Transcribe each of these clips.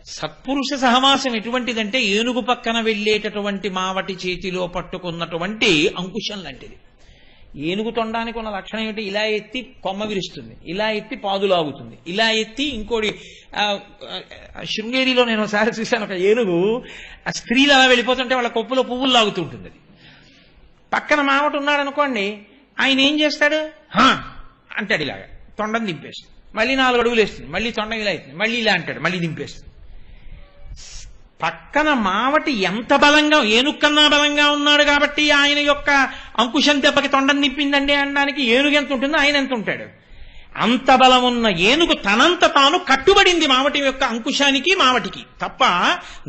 సత్పురుష సహవాసం ఎటువంటిదంటే ఏనుగు పక్కన వెళ్ళేటటువంటి మావటి చేతిలో పట్టుకున్నటువంటి అంకుశం లాంటిది. ఏనుగు తొండానికి ఉన్న లక్షణం ఏమిటి? ఇలా ఎత్తి కొమ్మ విరుస్తుంది, ఇలా ఎత్తి పాదులాగుతుంది, ఇలా ఎత్తి ఇంకోటి. శృంగేరిలో నేను ఒకసారి చూశాను, ఒక ఏనుగు ఆ స్త్రీలు అలా వెళ్ళిపోతుంటే వాళ్ళ కొప్పులో పువ్వులు లాగుతూ ఉంటుంది. అది పక్కన మావటి ఉన్నాడు అనుకోండి, ఆయన ఏం చేస్తాడు? అంటాడు ఇలాగా, తొండం దింపేస్తుంది, మళ్ళీ 4 అడుగులు వేస్తుంది, మళ్ళీ తొండం ఇలా అవుతుంది, మళ్ళీ ఇలా అంటాడు, మళ్ళీ దింపేస్తుంది. పక్కన మావటి ఎంత బలంగా, ఏనుక్కన్నా బలంగా ఉన్నాడు కాబట్టి ఆయన యొక్క అంకుశం దెబ్బకి తొండం నింపిందండి అనడానికి ఏనుగు ఎంత ఉంటుందో ఆయన ఎంత ఉంటాడు. అంత బలం ఉన్న ఏనుగు తనంత తాను కట్టుబడింది మావటి యొక్క అంకుశానికి, మావటికి తప్ప.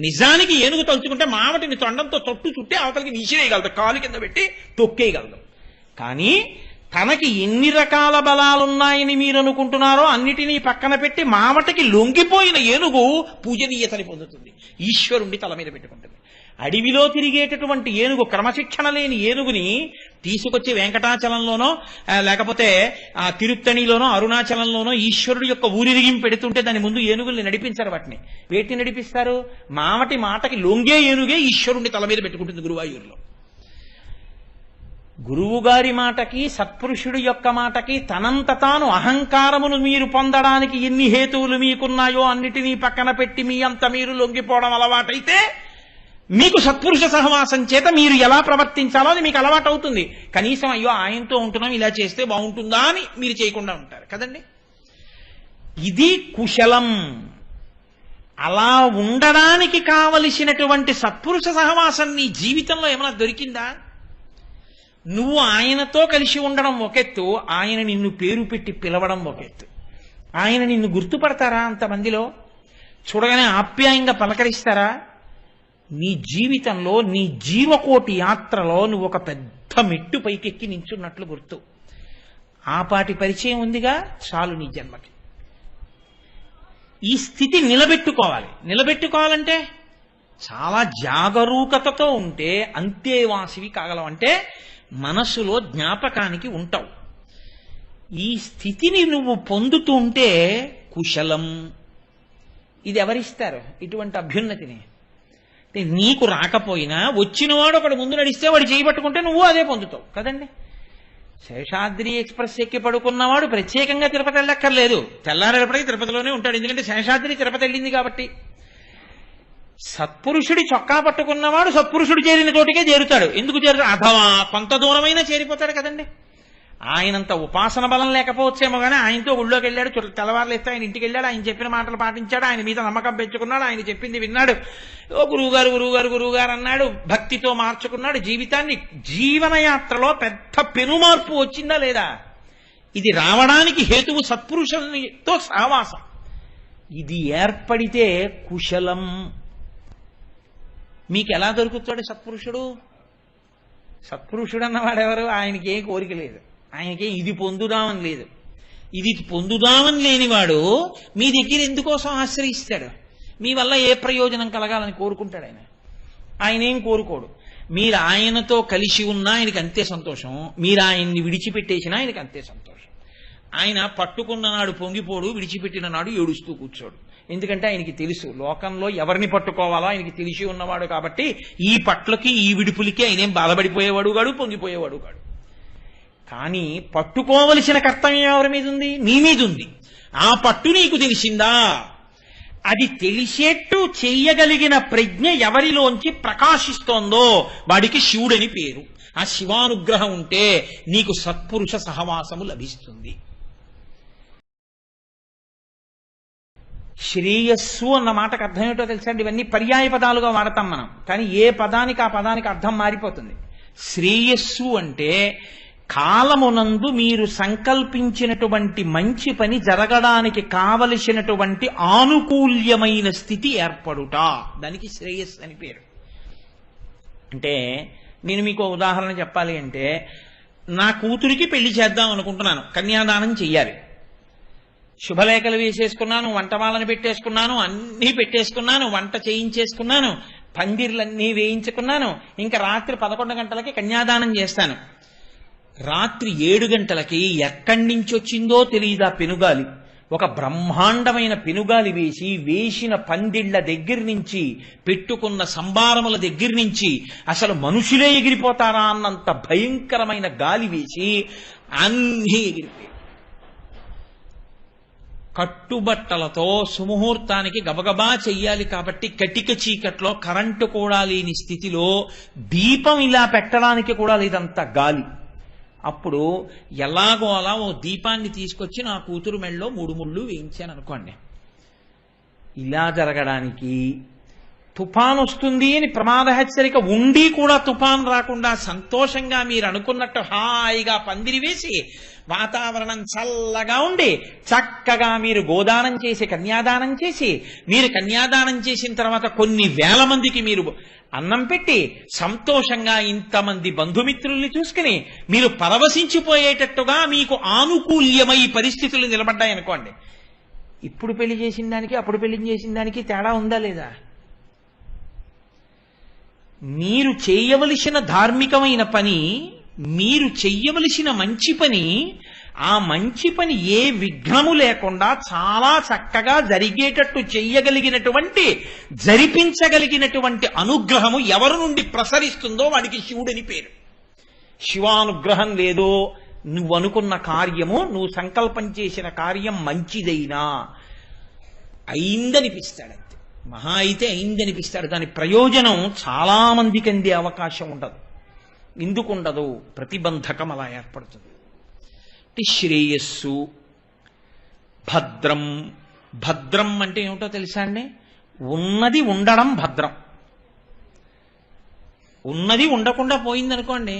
నిజానికి ఏనుగు తలుచుకుంటే మావటిని తొండంతో తొట్టు చుట్టే అవతలికి విసిరేయగలదు, కాలు కింద పెట్టి తొక్కేయగలదు. కానీ తనకి ఎన్ని రకాల బలాలున్నాయని మీరు అనుకుంటున్నారో అన్నిటినీ పక్కన పెట్టి మావటికి లొంగిపోయిన ఏనుగు పూజనీయతని పొందుతుంది, ఈశ్వరుణ్ణి తల మీద పెట్టుకుంటుంది. అడవిలో తిరిగేటటువంటి ఏనుగు, క్రమశిక్షణ లేని ఏనుగుని తీసుకొచ్చి వెంకటాచలంలోనో లేకపోతే తిరుత్తణిలోనో అరుణాచలంలోనో ఈశ్వరుడు యొక్క ఊరిరిగిం పెడుతుంటే దాని ముందు ఏనుగుల్ని నడిపించారు. వాటిని వేటిని నడిపిస్తారు? మావటి మాటకి లొంగే ఏనుగే ఈశ్వరుణ్ణి తల మీద పెట్టుకుంటుంది గురువాయూరులో. గురువుగారి మాటకి, సత్పురుషుడి యొక్క మాటకి తనంత తాను అహంకారమును మీరు పొందడానికి ఎన్ని హేతువులు మీకున్నాయో అన్నిటినీ పక్కన పెట్టి మీ అంత మీరు లొంగిపోవడం అలవాటైతే మీకు సత్పురుష సహవాసం చేత మీరు ఎలా ప్రవర్తించాలో అది మీకు అలవాటు అవుతుంది. కనీసం అయ్యో ఆయనతో ఉంటున్నాం, ఇలా చేస్తే బాగుంటుందా అని మీరు చేయకుండా ఉంటారు కదండి. ఇది కుశలం. అలా ఉండడానికి కావలసినటువంటి సత్పురుష సహవాసం నీ జీవితంలో ఏమైనా దొరికిందా? నువ్వు ఆయనతో కలిసి ఉండడం ఒకెత్తు, ఆయన నిన్ను పేరు పెట్టి పిలవడం ఒకెత్తు. ఆయన నిన్ను గుర్తుపడతారా? అంతమందిలో చూడగానే ఆప్యాయంగా పలకరిస్తారా? నీ జీవితంలో, నీ జీవకోటి యాత్రలో నువ్వు ఒక పెద్ద మెట్టు పైకెక్కి నించున్నట్లు గుర్తు. ఆపాటి పరిచయం ఉందిగా, చాలు నీ జన్మకి. ఈ స్థితి నిలబెట్టుకోవాలి. నిలబెట్టుకోవాలంటే చాలా జాగరూకతతో ఉంటే అంతేవాసివి కాగలవు. అంటే మనసులో జ్ఞాపకానికి ఉంటావు. ఈ స్థితిని నువ్వు పొందుతూ ఉంటే కుశలం. ఇది ఎవరిస్తారు ఇటువంటి అభ్యున్నతిని? నీకు రాకపోయినా వచ్చినవాడు ఒకడు ముందు నడిస్తే వాడు చేయబట్టుకుంటే నువ్వు అదే పొందుతావు కదండి. శేషాద్రి ఎక్స్ప్రెస్ ఎక్కి పడుకున్నవాడు ప్రత్యేకంగా తిరుపతి వెళ్ళక్కర్లేదు, తెల్లారేపటికి తిరుపతిలోనే ఉంటాడు. ఎందుకంటే శేషాద్రి తిరుపతి వెళ్ళింది కాబట్టి. సత్పురుషుడి చొక్కా పట్టుకున్నవాడు సత్పురుషుడు చేరిన చోటికే చేరుతాడు. ఎందుకు చేరుతాడు? అథవా కొంత దూరమైనా చేరిపోతాడు కదండి. ఆయనంత ఉపాసన బలం లేకపోవచ్చేమో కానీ ఆయనతో ఊళ్ళోకి వెళ్ళాడు, తెల్లవారులేస్తే ఆయన ఇంటికి వెళ్ళాడు, ఆయన చెప్పిన మాటలు పాటించాడు, ఆయన మీద నమ్మకం పెంచుకున్నాడు, ఆయన చెప్పింది విన్నాడు, ఓ గురువుగారు గురువుగారు గురువుగారు అన్నాడు, భక్తితో మార్చుకున్నాడు జీవితాన్ని. జీవనయాత్రలో పెద్ద పెనుమార్పు వచ్చిందా లేదా? ఇది రావడానికి హేతువు సత్పురుషులతో సహవాసం. ఇది ఏర్పడితే కుశలం. మీకు ఎలా దొరుకుతాడు సత్పురుషుడు? సత్పురుషుడు అన్నవాడెవరు? ఆయనకి ఏం కోరిక లేదు, ఆయనకేం ఇది పొందుదామని లేదు. ఇది పొందుదామని లేనివాడు మీ దగ్గర ఎందుకోసం ఆశ్రయిస్తాడు? మీ వల్ల ఏ ప్రయోజనం కలగాలని కోరుకుంటాడు ఆయన? ఆయన ఏం కోరుకోడు. మీరు ఆయనతో కలిసి ఉన్నా ఆయనకి అంతే సంతోషం, మీరు ఆయన్ని విడిచిపెట్టేసినా ఆయనకి అంతే సంతోషం. ఆయన పట్టుకున్న నాడు పొంగిపోడు, విడిచిపెట్టిన నాడు ఏడుస్తూ కూర్చోడు. ఎందుకంటే ఆయనకి తెలుసు లోకంలో ఎవరిని పట్టుకోవాలో ఆయనకి తెలిసి ఉన్నవాడు కాబట్టి ఈ పట్లకి ఈ విడుపులకి ఆయనేం బాధపడిపోయేవాడు కాడు, పొంగిపోయేవాడు కాడు. కానీ పట్టుకోవలసిన కర్తవ్యం ఎవరి మీద ఉంది? నీ మీద ఉంది. ఆ పట్టు నీకు తెలిసిందా? అది తెలిసేట్టు చెయ్యగలిగిన ప్రజ్ఞ ఎవరిలోంచి ప్రకాశిస్తోందో వాడికి శివుడని పేరు. ఆ శివానుగ్రహం ఉంటే నీకు సత్పురుష సహవాసము లభిస్తుంది. శ్రేయస్సు అన్న మాటకు అర్థం ఏమిటో తెలుసా అండి? ఇవన్నీ పర్యాయ పదాలుగా వాడతాం మనం, కానీ ఏ పదానికి ఆ పదానికి అర్థం మారిపోతుంది. శ్రేయస్సు అంటే కాలమునందు మీరు సంకల్పించినటువంటి మంచి పని జరగడానికి కావలసినటువంటి ఆనుకూల్యమైన స్థితి ఏర్పడుట, దానికి శ్రేయస్సు అని పేరు. అంటే నేను మీకు ఉదాహరణ చెప్పాలి అంటే, నా కూతురికి పెళ్లి చేద్దాం అనుకుంటున్నాను, కన్యాదానం చెయ్యాలి. శుభలేఖలు వేసేసుకున్నాను, వంటమాలను పెట్టేసుకున్నాను, అన్నీ పెట్టేసుకున్నాను, వంట చేయించేసుకున్నాను, పందిర్లన్నీ వేయించుకున్నాను. ఇంకా రాత్రి 11 గంటలకి కన్యాదానం చేస్తాను. రాత్రి 7 గంటలకి ఎక్కడి నుంచి వచ్చిందో తెలియదా పెనుగాలి. ఒక బ్రహ్మాండమైన పెనుగాలి వేసిన పందిళ్ల దగ్గర నుంచి, పెట్టుకున్న సంబారముల దగ్గర నుంచి అసలు మనుషులే ఎగిరిపోతారా అన్నంత భయంకరమైన గాలి వేసి అన్నీ ఎగిరిపోయి, కట్టుబట్టలతో సుముహూర్తానికి గబగబా చెయ్యాలి కాబట్టి కటిక చీకట్లో కరెంటు కూడా లేని స్థితిలో దీపం ఇలా పెట్టడానికి కూడా లేదంత గాలి. అప్పుడు ఎలాగో అలా ఓ దీపాన్ని తీసుకొచ్చి నా కూతురు మెళ్ళలో 3 ముళ్ళు వేయించాను అనుకోండి. ఇలా జరగడానికి తుఫాన్ వస్తుంది అని ప్రమాద హెచ్చరిక ఉండి కూడా తుఫాన్ రాకుండా సంతోషంగా మీరు అనుకున్నట్టు హాయిగా పందిరి వేసి వాతావరణం చల్లగా ఉండి చక్కగా మీరు గోదానం చేసి కన్యాదానం చేసి, మీరు కన్యాదానం చేసిన తర్వాత కొన్ని వేల మందికి మీరు అన్నం పెట్టి సంతోషంగా ఇంతమంది బంధుమిత్రుల్ని చూసుకుని మీరు పరవశించిపోయేటట్టుగా మీకు ఆనుకూల్యమై పరిస్థితులు నిలబడ్డాయనుకోండి. ఇప్పుడు పెళ్లి చేసిన దానికి అప్పుడు పెళ్లి చేసిన దానికి తేడా ఉందా లేదా? మీరు చేయవలసిన ధార్మికమైన పని, మీరు చెయ్యవలసిన మంచి పని, ఆ మంచి పని ఏ విఘ్నము లేకుండా చాలా చక్కగా జరిగేటట్టు చెయ్యగలిగినటువంటి, జరిపించగలిగినటువంటి అనుగ్రహము ఎవరి నుండి ప్రసరిస్తుందో వాడికి శివుడని పేరు. శివానుగ్రహం లేదో నువ్వు అనుకున్న కార్యము, నువ్వు సంకల్పం చేసిన కార్యం మంచిదైనా అయిందనిపిస్తాడు. మహా అయితే అయిందనిపిస్తాడు. దాని ప్రయోజనం చాలా మందికి అందే అవకాశం ఉండదు. ఎందుకు ఉండదు? ప్రతిబంధకం అలా ఏర్పడుతుంది. శ్రేయస్సు, భద్రం. భద్రం అంటే ఏమిటో తెలుసా అండి? ఉన్నది ఉండడం భద్రం. ఉన్నది ఉండకుండా పోయిందనుకోండి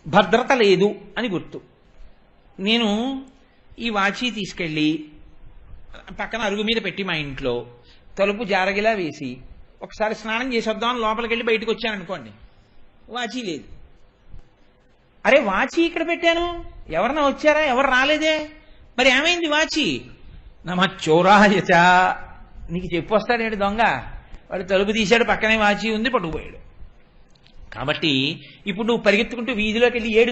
భద్రత లేదు అని గుర్తు. నేను ఈ వాచి తీసుకెళ్ళి పక్కన అరుగు మీద పెట్టి మా ఇంట్లో తలుపు జారగిలా వేసి ఒకసారి స్నానం చేసి వద్దామని లోపలికి వెళ్ళి బయటకు వచ్చాను అనుకోండి, వాచి లేదు. అరే వాచి ఇక్కడ పెట్టాను, ఎవరన్నా వచ్చారా? ఎవరు రాలేదే, మరి ఏమైంది వాచి? నమ చోరాయచ, నీకు చెప్పు వస్తాడేంటి దొంగ, వాడు తలుపు తీశాడు, పక్కనే వాచి ఉంది, పట్టుకుపోయాడు. కాబట్టి ఇప్పుడు నువ్వు పరిగెత్తుకుంటూ వీధిలోకి వెళ్ళి ఏడు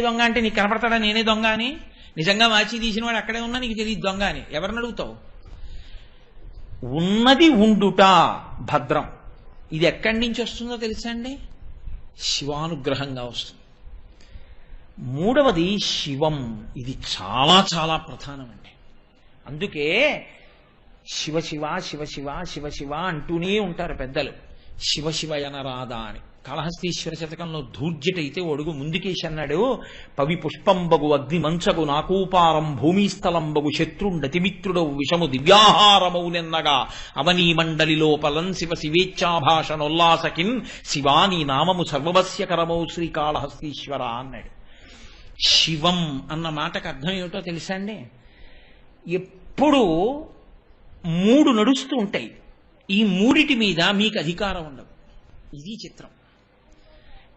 దొంగ అంటే నీకు కనపడతాడా నేనే దొంగ అని? నిజంగా వాచి తీసిన వాడు అక్కడే ఉన్నా నీకు తెలియదు దొంగ అని. ఎవరిని అడుగుతావు? ఉన్నది ఉండుట భద్రం. ఇది ఎక్కడి నుంచి వస్తుందో తెలుసా అండి? శివానుగ్రహంగా వస్తుంది. మూడవది శివం. ఇది చాలా చాలా ప్రధానమండి. అందుకే శివ శివ శివ శివ శివ శివ అంటూనే ఉంటారు పెద్దలు. శివ శివ యనరాధా అని. కాళహస్తీశ్వర శతకంలో ధూర్జటైతే ఒడుగు ముందుకేసి అన్నాడు, పవి పుష్పంబగు అగ్ని మంచగు నాకూపారం భూమిస్థలంబగు శత్రుండతిమిత్రుడవు విషము దివ్యాహారమౌ నిన్నగా అవనీ మండలి లోపలం శివ శివేచ్ఛాభాషణోల్లాసకిన్ శివాని నామము సర్వవస్యకరమౌ శ్రీకాళహస్తీశ్వర అన్నాడు. శివం అన్న మాటకు అర్థం ఏమిటో తెలుసా అండి? ఎప్పుడు 3 నడుస్తూ ఉంటాయి, ఈ మూడిటి మీద మీకు అధికారం ఉండదు. ఇది చిత్రం.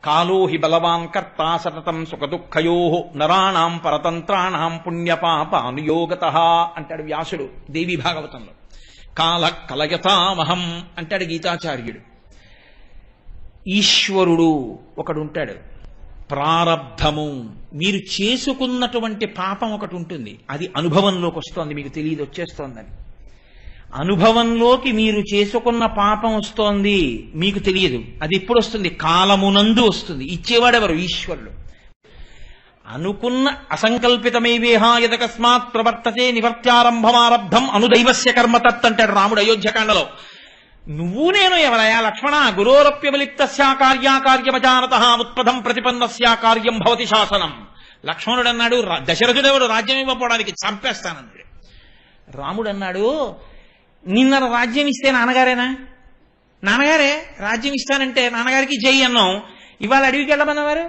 కాలో హి బలవాన్ కర్త సతతం సుఖదుఃఖయో నరాణాం పరతంత్రాణాం పుణ్యపాపానుయోగతః అంటాడు వ్యాసుడు దేవి భాగవతంలో. కాల కలయతామహం అంటాడు గీతాచార్యుడు. ఈశ్వరుడు ఒకడు ఉంటాడు, ప్రారబ్ధము. మీరు చేసుకున్నటువంటి పాపం ఒకటి ఉంటుంది, అది అనుభవంలోకి వస్తోంది, మీకు తెలియదు వచ్చేస్తోందని. అనుభవంలోకి మీరు చేసుకున్న పాపం వస్తోంది, మీకు తెలియదు. అది ఎప్పుడు వస్తుంది? కాలమునందు వస్తుంది. ఇచ్చేవాడెవరు? ఈశ్వరుడు. అనుకున్న అసంకల్పితమైవేహా యదకస్మాత్ ప్రవర్తతే నివర్త్యారంభమారబ్ధం అనుదైవస్య కర్మతత్ అంటాడు రాముడు అయోధ్యకాండలో. నువ్వు నేను ఎవరయా లక్ష్మణ? గురోరప్యవలిప్తస్యా కార్యాకార్యమజానతః ఉత్పదం ప్రతిపన్నస్యా కార్యం భవతి శాసనం. లక్ష్మణుడు అన్నాడు, దశరథుడెవడు రాజ్యం ఇవ్వకపోవడానికి? చంపేస్తానన్నాడు. రాముడు అన్నాడు, నిన్న రాజ్యం ఇస్తే నాన్నగారేనా? నాన్నగారే రాజ్యం ఇస్తానంటే నాన్నగారికి జై అన్నాం. ఇవాళ అడవికి వెళ్ళమన్నవారు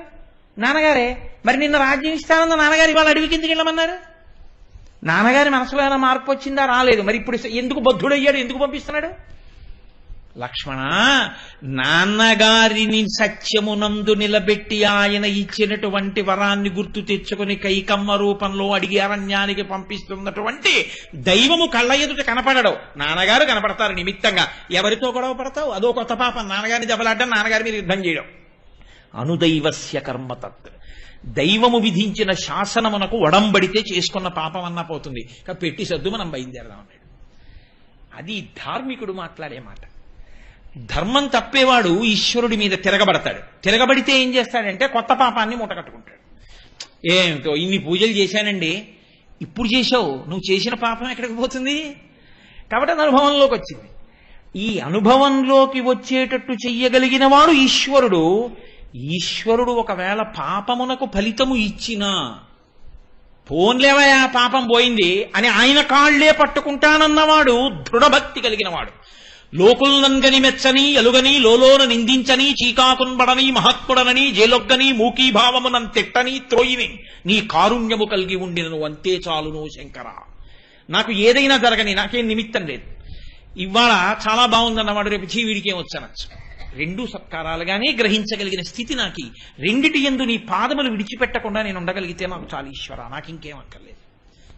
నాన్నగారే. మరి నిన్న రాజ్యం ఇస్తానన్న నాన్నగారు ఇవాళ అడవికి ఎందుకు వెళ్ళమన్నారు? నాన్నగారి మనసులో ఏమైనా మార్పు వచ్చిందా? రాలేదు. మరి ఇప్పుడు ఎందుకు బద్ధుడయ్యాడు? ఎందుకు పంపిస్తున్నాడు? లక్ష్మణ, నాన్నగారిని సత్యమునందు నిలబెట్టి ఆయన ఇచ్చినటువంటి వరాన్ని గుర్తు తెచ్చుకుని కైకమ్మ రూపంలో అడిగి అరణ్యానికి పంపిస్తున్నటువంటి దైవము కళ్ళ ఎదుట కనపడడు. నాన్నగారు కనపడతారు నిమిత్తంగా. ఎవరితో గొడవ పడతావు? అదో కొత్త పాపం. నాన్నగారిని దెబ్బలాడ్డం, నాన్నగారి మీద యుద్ధం చేయడం. అనుదైవస్య కర్మతత్. దైవము విధించిన శాసనమునకు ఒడంబడితే చేసుకున్న పాపం అన్నా పోతుంది. పెట్టి సద్దు మనం బయలుదేరదాం అన్నాడు. అది ధార్మికుడు మాట్లాడే మాట. ధర్మం తప్పేవాడు ఈశ్వరుడి మీద తిరగబడతాడు. తిరగబడితే ఏం చేస్తాడంటే కొత్త పాపాన్ని మూటగట్టుకుంటాడు. ఏమిటో ఇన్ని పూజలు చేశానండి, ఇప్పుడు చేశావు, నువ్వు చేసిన పాపం ఎక్కడికి పోతుంది? కాబట్టి అది అనుభవంలోకి వచ్చింది. ఈ అనుభవంలోకి వచ్చేటట్టు చెయ్యగలిగిన వాడు ఈశ్వరుడు. ఈశ్వరుడు ఒకవేళ పాపమునకు ఫలితము ఇచ్చినా పోన్లేవయా పాపం పోయింది అని ఆయన కాళ్లే పట్టుకుంటానన్నవాడు దృఢభక్తి కలిగిన వాడు. లోకుల్నంగని మెచ్చని ఎలుగని లోలోన నిందించని చీకాకున్బడని మహాత్ముడనని జేలొగ్గని మూకీభావమునం తిట్టని త్రోయిని నీ కారుణ్యము కలిగి ఉండినను అంతే చాలును శంకర. నాకు ఏదైనా జరగని, నాకేం నిమిత్తం లేదు. ఇవాళ చాలా బాగుందన్నవాడు రేపు వీడికేం వచ్చనొచ్చు. రెండు సత్కారాలుగానే గ్రహించగలిగిన స్థితి నాకు. రెండిటి యందు నీ పాదములు విడిచిపెట్టకుండా నేను ఉండగలిగితే నాకు చాలా ఈశ్వర, నాకు ఇంకేం అక్కర్లేదు.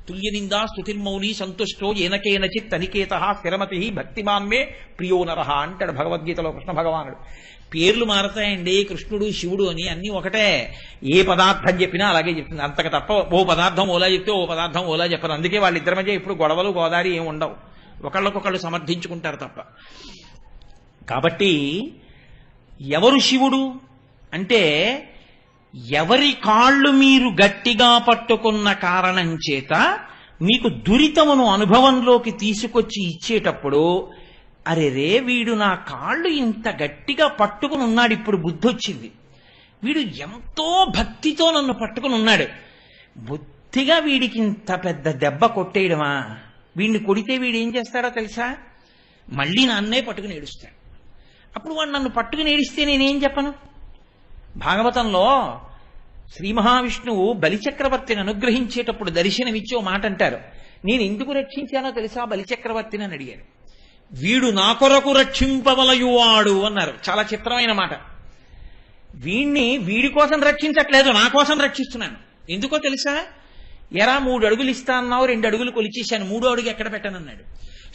తుల్యనిందా స్తుతిర్మౌని సంతుష్టో ఏనకేనచిత్ తనికేత స్థిరమతి భక్తిమాన్మే ప్రియో నరహ అంటాడు భగవద్గీతలో కృష్ణ భగవానుడు. పేర్లు మారతాయండి, కృష్ణుడు శివుడు అని అన్ని ఒకటే. ఏ పదార్థం చెప్పినా అలాగే చెప్తుంది, అంతకు తప్ప ఓ పదార్థం ఓలా చెప్తే ఓ పదార్థం ఓలా చెప్పరు. అందుకే వాళ్ళిద్దరి మధ్య ఇప్పుడు గొడవలు గోదారి ఏమి ఉండవు, ఒకళ్ళకొకళ్ళు సమర్థించుకుంటారు తప్ప. కాబట్టి ఎవరు శివుడు అంటే ఎవరి కాళ్ళు మీరు గట్టిగా పట్టుకున్న కారణం చేత మీకు దురితమును అనుభవంలోకి తీసుకొచ్చి ఇచ్చేటప్పుడు అరే రే వీడు నా కాళ్ళు ఇంత గట్టిగా పట్టుకుని ఉన్నాడు, ఇప్పుడు బుద్ధి వచ్చింది, వీడు ఎంతో భక్తితో నన్ను పట్టుకుని ఉన్నాడు, బొత్తిగా వీడికి ఇంత పెద్ద దెబ్బ కొట్టేయడమా, వీడిని కొడితే వీడు ఏం చేస్తాడో తెలుసా, మళ్ళీ నన్నే పట్టుకుని ఏడుస్తాడు. అప్పుడు వాడు నన్ను పట్టుకుని ఏడిస్తే నేనేం చెప్పను? భాగవతంలో శ్రీ మహావిష్ణువు బలిచక్రవర్తిని అనుగ్రహించేటప్పుడు దర్శనమిచ్చి ఓ మాట అంటారు. నేను ఎందుకు రక్షించానో తెలుసా బలిచక్రవర్తిని అని అడిగారు. వీడు నా కొరకు రక్షింపవలయువాడు అన్నారు. చాలా చిత్రమైన మాట. వీడి కోసం రక్షించట్లేదు, నా కోసం రక్షిస్తున్నాను. ఎందుకో తెలుసా? ఎరా 3 అడుగులు ఇస్తా అన్నావు, 2 అడుగులు కొలిచేశాను, 3వ అడుగు ఎక్కడ పెట్టనన్నాడు.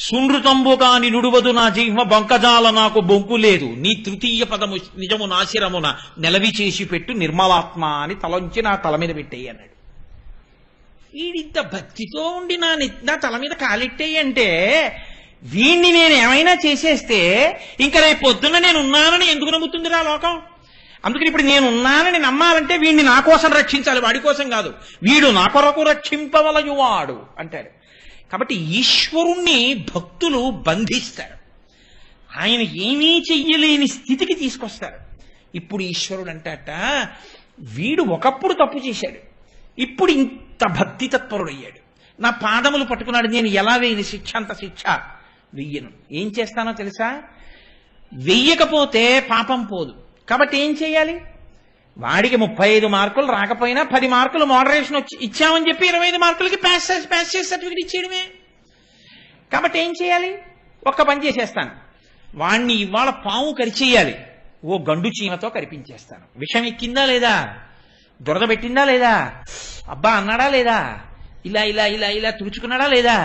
సునృతంబు కాని నుడువదు నా జీహ్మ బొంకజాల నాకు బొంకు లేదు, నీ తృతీయ పదము నిజము నాశిరమున నెలవి చేసి పెట్టు నిర్మలాత్మ అని తలంచి నా తల మీద పెట్టేయి అన్నాడు. వీడింత భక్తితో ఉండి నా తల మీద కాలెట్టేయి అంటే వీణ్ణి నేను ఏమైనా చేసేస్తే ఇంకా రేపు పొద్దున్న నేను ఉన్నానని ఎందుకు నమ్ముతుందిరా లోకం? అందుకని ఇప్పుడు నేను ఉన్నానని నమ్మాలంటే వీడిని నా కోసం రక్షించాలి, వాడి కోసం కాదు. వీడు నా కొరకు రక్షింపవలయువాడు అంటాడు. కాబట్టి ఈశ్వరుణ్ణి భక్తులు బంధిస్తారు, ఆయన ఏమీ చెయ్యలేని స్థితికి తీసుకొస్తారు. ఇప్పుడు ఈశ్వరుడు అంటాట వీడు ఒకప్పుడు తప్పు చేశాడు, ఇప్పుడు ఇంత భక్తి తత్పరుడయ్యాడు, నా పాదములు పట్టుకున్నాడు, నేను ఎలా వేయని శిక్ష అంత శిక్ష వెయ్యను. ఏం చేస్తానో తెలుసా? వెయ్యకపోతే పాపం పోదు. కాబట్టి ఏం చేయాలి? వాడికి 35 మార్కులు రాకపోయినా 10 మార్కులు మోడరేషన్ ఇచ్చామని చెప్పి 25 మార్కులకి పాస్ చేసి సర్టిఫికెట్ ఇచ్చేయడమే. కాబట్టి ఏం చేయాలి? ఒక్క పని చేసేస్తాను, వాణ్ణి ఇవాళ పాము కరిచేయాలి, ఓ గండు చీమతో కరిపించేస్తాను. విషం ఎక్కిందా లేదా, దురద పెట్టిందా లేదా, అబ్బా అన్నాడా లేదా, ఇలా ఇలా ఇలా ఇలా తుడుచుకున్నాడా లేదా,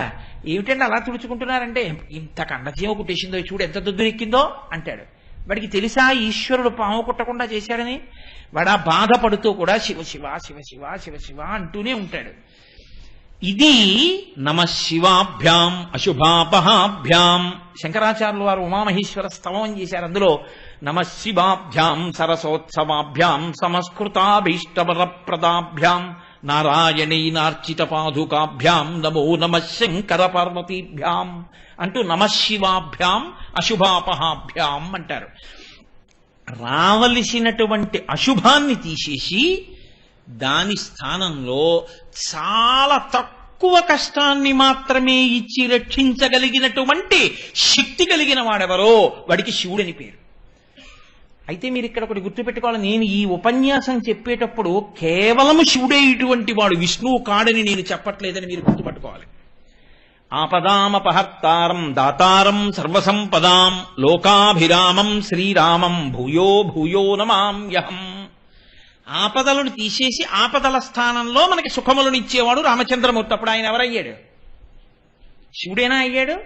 ఏమిటంటే అలా తుడుచుకుంటున్నారంటే ఇంత కండచీమ కుట్టేసిందో చూడు ఎంత దొద్దు ఎక్కిందో అంటాడు. వాడికి తెలుసా ఈశ్వరుడు పాము కుట్టకుండా చేశాడని? వాడు బాధపడుతూ కూడా శివ శివ శివ శివ శివ శివ అంటూనే ఉంటాడు. ఇది నమశివాభ్యాం అశుభాపహాభ్యాం. శంకరాచార్యులు వారు ఉమామహేశ్వర స్తవం చేశారు. అందులో నమశివాభ్యాం సరసోత్సవాభ్యాం సమస్కృతాభీష్టవరప్రదాభ్యాం నారాయణైనార్చిత పాదుకాభ్యాం నమో నమః శంకర పార్వతీభ్యాం అంటూ నమశివాభ్యాం అశుభాపహాభ్యాం అంటారు. రావలసినటువంటి అశుభాన్ని తీసేసి దాని స్థానంలో చాలా తక్కువ కష్టాన్ని మాత్రమే ఇచ్చి రక్షించగలిగినటువంటి శక్తి కలిగిన వాడెవరో వాడికి శివుడని పేరు. అయితే మీరు ఇక్కడ ఒకటి గుర్తుపెట్టుకోవాలి, నేను ఈ ఉపన్యాసం చెప్పేటప్పుడు కేవలం శివుడే ఇటువంటి వాడు, విష్ణువు కాడని నేను చెప్పట్లేదని మీరు గుర్తుపట్టుకోవాలి. ఆపదామపహర్తారం దాతారం సర్వసంపదాం లోకాభిరామం శ్రీరామం భూయో భూయో నమామ్యహం. ఆపదలను తీసేసి ఆపదల స్థానంలో మనకి సుఖములను ఇచ్చేవాడు రామచంద్రమూర్తి. అప్పుడు ఆయన ఎవరయ్యాడు? శివుడేనా అయ్యాడు?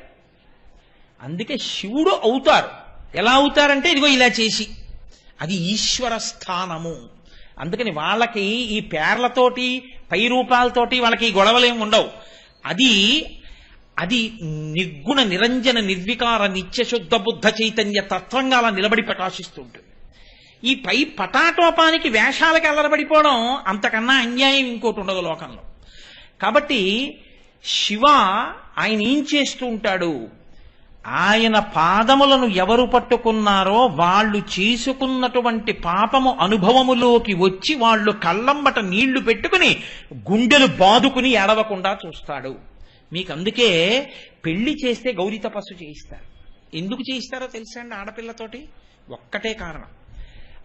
అందుకే శివుడు అవుతారు. ఎలా అవుతారంటే ఇదిగో ఇలా చేసి, అది ఈశ్వర స్థానము. అందుకని వాళ్ళకి ఈ పేర్లతోటి పై రూపాలతోటి వాళ్ళకి గొడవలేం ఉండవు. అది అది నిర్గుణ నిరంజన నిర్వికార నిత్యశుద్ధ బుద్ధ చైతన్య తత్వంగా అలా నిలబడి ప్రకాశిస్తూ ఉంటుంది. ఈ పై పటాటోపానికి వేషాలకి అల్లరబడిపోవడం అంతకన్నా అన్యాయం ఇంకోటి ఉండదు లోకంలో. కాబట్టి శివ ఆయన ఏం చేస్తూ ఉంటాడు, ఆయన పాదములను ఎవరు పట్టుకున్నారో వాళ్ళు చేసుకున్నటువంటి పాపము అనుభవములోకి వచ్చి వాళ్ళు కళ్ళంబట నీళ్లు పెట్టుకుని గుండెలు బాదుకుని ఏడవకుండా చూస్తాడు. మీకు అందుకే పెళ్లి చేస్తే గౌరీ తపస్సు చేయిస్తారు. ఎందుకు చేయిస్తారో తెలుసా అండి? ఆడపిల్లతోటి ఒక్కటే కారణం.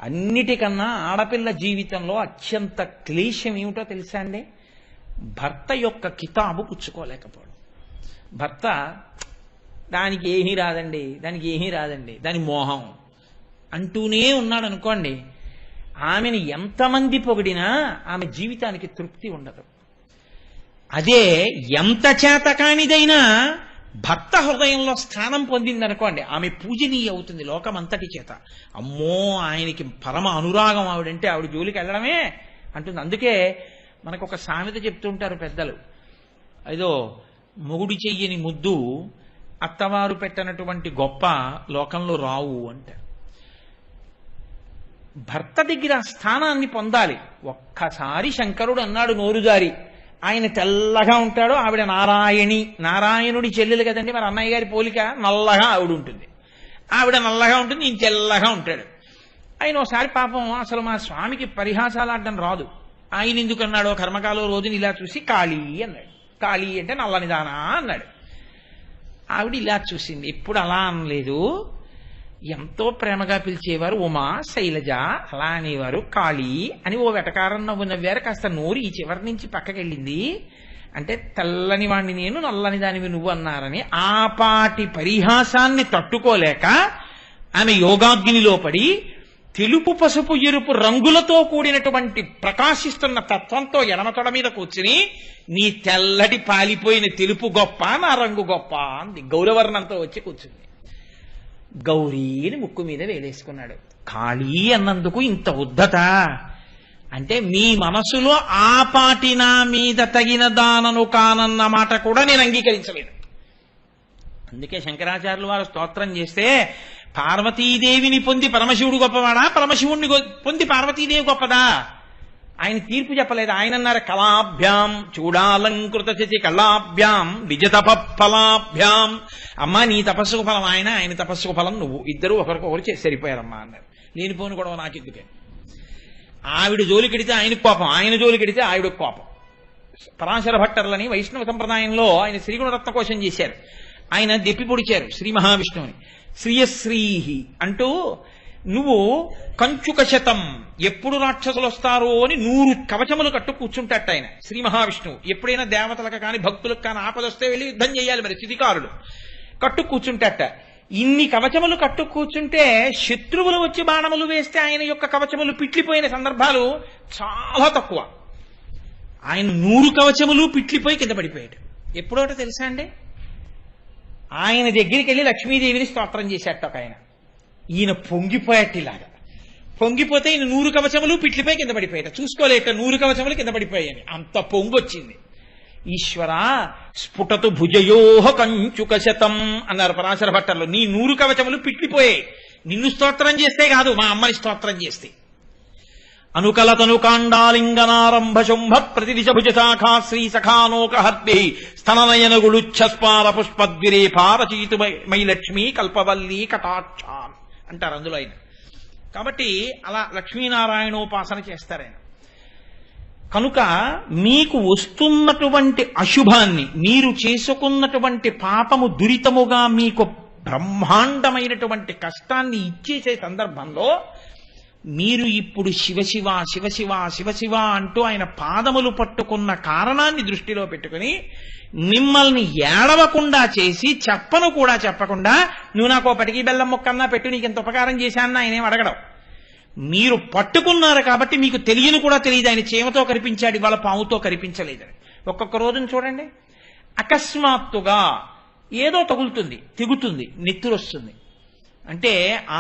అన్నిటికన్నా ఆడపిల్ల జీవితంలో అత్యంత క్లేశం ఏమిటో తెలుసా అండి? భర్త యొక్క కితాబు పుచ్చుకోలేకపోవడం. భర్త దానికి ఏమీ రాదండి, దానికి ఏమీ రాదండి, దాని మోహం అంటూనే ఉన్నాడు అనుకోండి, ఆమెను ఎంతమంది పొగిడినా ఆమె జీవితానికి తృప్తి ఉండదు. అదే ఎంత చేతకానిదైనా భర్త హృదయంలో స్థానం పొందిందనుకోండి, ఆమె పూజనీయ అవుతుంది లోకమంతటి చేత. అమ్మో ఆయనకి పరమ అనురాగం ఆవిడంటే, ఆవిడ జోలికి వెళ్ళడమే అంటుంది. అందుకే మనకు ఒక సామెత చెప్తుంటారు పెద్దలు, ఏదో మొగుడి చెయ్యని ముద్దు అత్తవారు పెట్టనటువంటి గొప్ప లోకంలో రావు అంటారు. భర్త దగ్గర స్థానాన్ని పొందాలి. ఒక్కసారి శంకరుడు అన్నాడు నోరుజారి, ఆయన తెల్లగా ఉంటాడు, ఆవిడ నారాయణి, నారాయణుడి చెల్లెలు కదండి, మరి అన్నయ్య గారి పోలిక, నల్లగా ఆవిడ ఉంటుంది, ఆవిడ నల్లగా ఉంటుంది, ఈయన తెల్లగా ఉంటాడు. ఆయన ఒకసారి పాపం అసలు మా స్వామికి పరిహాసాలు ఆడడం రాదు, ఆయన ఎందుకు అన్నాడో కర్మకాలం రోజుని ఇలా చూసి కాళీ అన్నాడు. కాళీ అంటే నల్లనిదానా అన్నాడు. ఆవిడ ఇలా చూసింది, ఎప్పుడు అలా అనలేదు, ఎంతో ప్రేమగా పిలిచేవారు ఉమా శైలజ, అలా అనేవారు కాళీ అని ఓ వెటకారం నవ్వు నవ్వారు. కాస్త నోరు ఈ చివరి నుంచి పక్కకెళ్ళింది. అంటే తెల్లని వాణ్ణి నేను, నల్లని దానివి నువ్వు అన్నారని ఆపాటి పరిహాసాన్ని తట్టుకోలేక ఆమె యోగాగ్నిలో పడి తెలుపు పసుపు ఎరుపు రంగులతో కూడినటువంటి ప్రకాశిస్తున్న తత్వంతో ఎడమతొడ మీద కూర్చుని, నీ తెల్లటి పాలిపోయిన తెలుపు గొప్ప, నా రంగు గొప్ప అంది. గౌరవర్ణంతో వచ్చి కూర్చుంది. గౌరీని ముక్కు మీద వేలేసుకున్నాడు. కాళీ అన్నందుకు ఇంత ఉద్ధత అంటే, మీ మనసులో ఆపాటి నా మీద తగిన దానను కానన్న మాట కూడా నేను అంగీకరించలేదు. అందుకే శంకరాచార్యులు వారు స్తోత్రం చేస్తే, పార్వతీదేవిని పొంది పరమశివుడు గొప్పవాడా, పరమశివుణ్ణి పొంది పార్వతీదేవి గొప్పదా? ఆయన తీర్పు చెప్పలేదు. ఆయన అన్నారు, కళాభ్యాం చూడాలంకృత చచి కళాభ్యాం నిజతప ఫలాభ్యాం. అమ్మా నీ తపస్సుకు ఫలం ఆయన, ఆయన తపస్సుకు ఫలం నువ్వు, ఇద్దరు ఒకరికొకరు చేసి సరిపోయారమ్మా అన్నారు. లేనిపోను కూడా నాకెందుకే. ఆవిడ జోలికెడితే ఆయనకు కోపం, ఆయన జోలికెడితే ఆవిడకు కోపం. పరాశర భట్టర్లని వైష్ణవ సంప్రదాయంలో ఆయన శ్రీగుణరత్న కోశం చేశారు. ఆయన దెప్పి పొడిచారు శ్రీ మహావిష్ణువుని. శ్రీయశ్రీహి అంటూ, నువ్వు కంచుక శతం, ఎప్పుడు రాక్షసులు వస్తారో అని 100 కవచములు కట్టు కూర్చుంటాట ఆయన శ్రీ మహావిష్ణువు. ఎప్పుడైనా దేవతలకు కానీ భక్తులకు కానీ ఆపదొస్తే వెళ్ళి యుద్ధం చేయాలి, మరి స్థితికారుడు కట్టు కూర్చుంటాట. ఇన్ని కవచములు కట్టు కూర్చుంటే శత్రువులు వచ్చి బాణములు వేస్తే ఆయన యొక్క కవచములు పిట్లిపోయిన సందర్భాలు చాలా తక్కువ. ఆయన 100 కవచములు పిట్లిపోయి కింద పడిపోయాడు. ఎప్పుడోటో తెలుసా అండి, ఆయన దగ్గరికి వెళ్ళి లక్ష్మీదేవిని స్తోత్రం చేశాట ఒక ఆయన. ఈయన పొంగిపోయాటిలాగా, పొంగిపోతే ఈయన 100 కవచములు పిట్లిపోయి కింద పడిపోయాట. చూసుకోలేట 100 కవచములు కింద పడిపోయాయని, అంత పొంగొచ్చింది. ఈశ్వర స్ఫుటతు భుజయోహ కంచుక శతం అన్నారు పరాశర భట్టర్లు. నీ 100 కవచములు పిట్లిపోయాయి, నిన్ను స్తోత్రం చేస్తే కాదు, మా అమ్మని స్తోత్రం చేస్తే. అనుకలతను కాండాలింగనారంభ శుంభ ప్రతిదిశ భుజ శాఖా శ్రీ సఖానోకహద్భి స్తననయనగుళుచ్ఛస్పార పుష్పద్విరేపారచీతు మై లక్ష్మీ కల్పవల్లి కటాక్షాన్ అంటారు అందులో ఆయన. కాబట్టి అలా లక్ష్మీనారాయణోపాసన చేస్తారు ఆయన. కనుక మీకు వస్తున్నటువంటి అశుభాన్ని, మీరు చేసుకున్నటువంటి పాపము దురితముగా మీకు బ్రహ్మాండమైనటువంటి కష్టాన్ని ఇచ్చేసే సందర్భంలో మీరు ఇప్పుడు శివశివ శివశివ శివశివ అంటూ ఆయన పాదములు పట్టుకున్న కారణాన్ని దృష్టిలో పెట్టుకుని మిమ్మల్ని ఏడవకుండా చేసి, చెప్పను కూడా చెప్పకుండా, నువ్వు నాకు పటికి బెల్లం ముక్కన్నా పెట్టు, నీకు ఎంత ఉపకారం చేశానని ఆయన ఏం అడగడం. మీరు పట్టుకున్నారు కాబట్టి మీకు తెలియని కూడా తెలియదు ఆయన చీమతో కనిపించాడు, ఇవాళ పాముతో కనిపించలేదని. ఒక్కొక్క రోజున చూడండి, అకస్మాత్తుగా ఏదో తగులుతుంది, తెగుతుంది, నెత్తురొస్తుంది. అంటే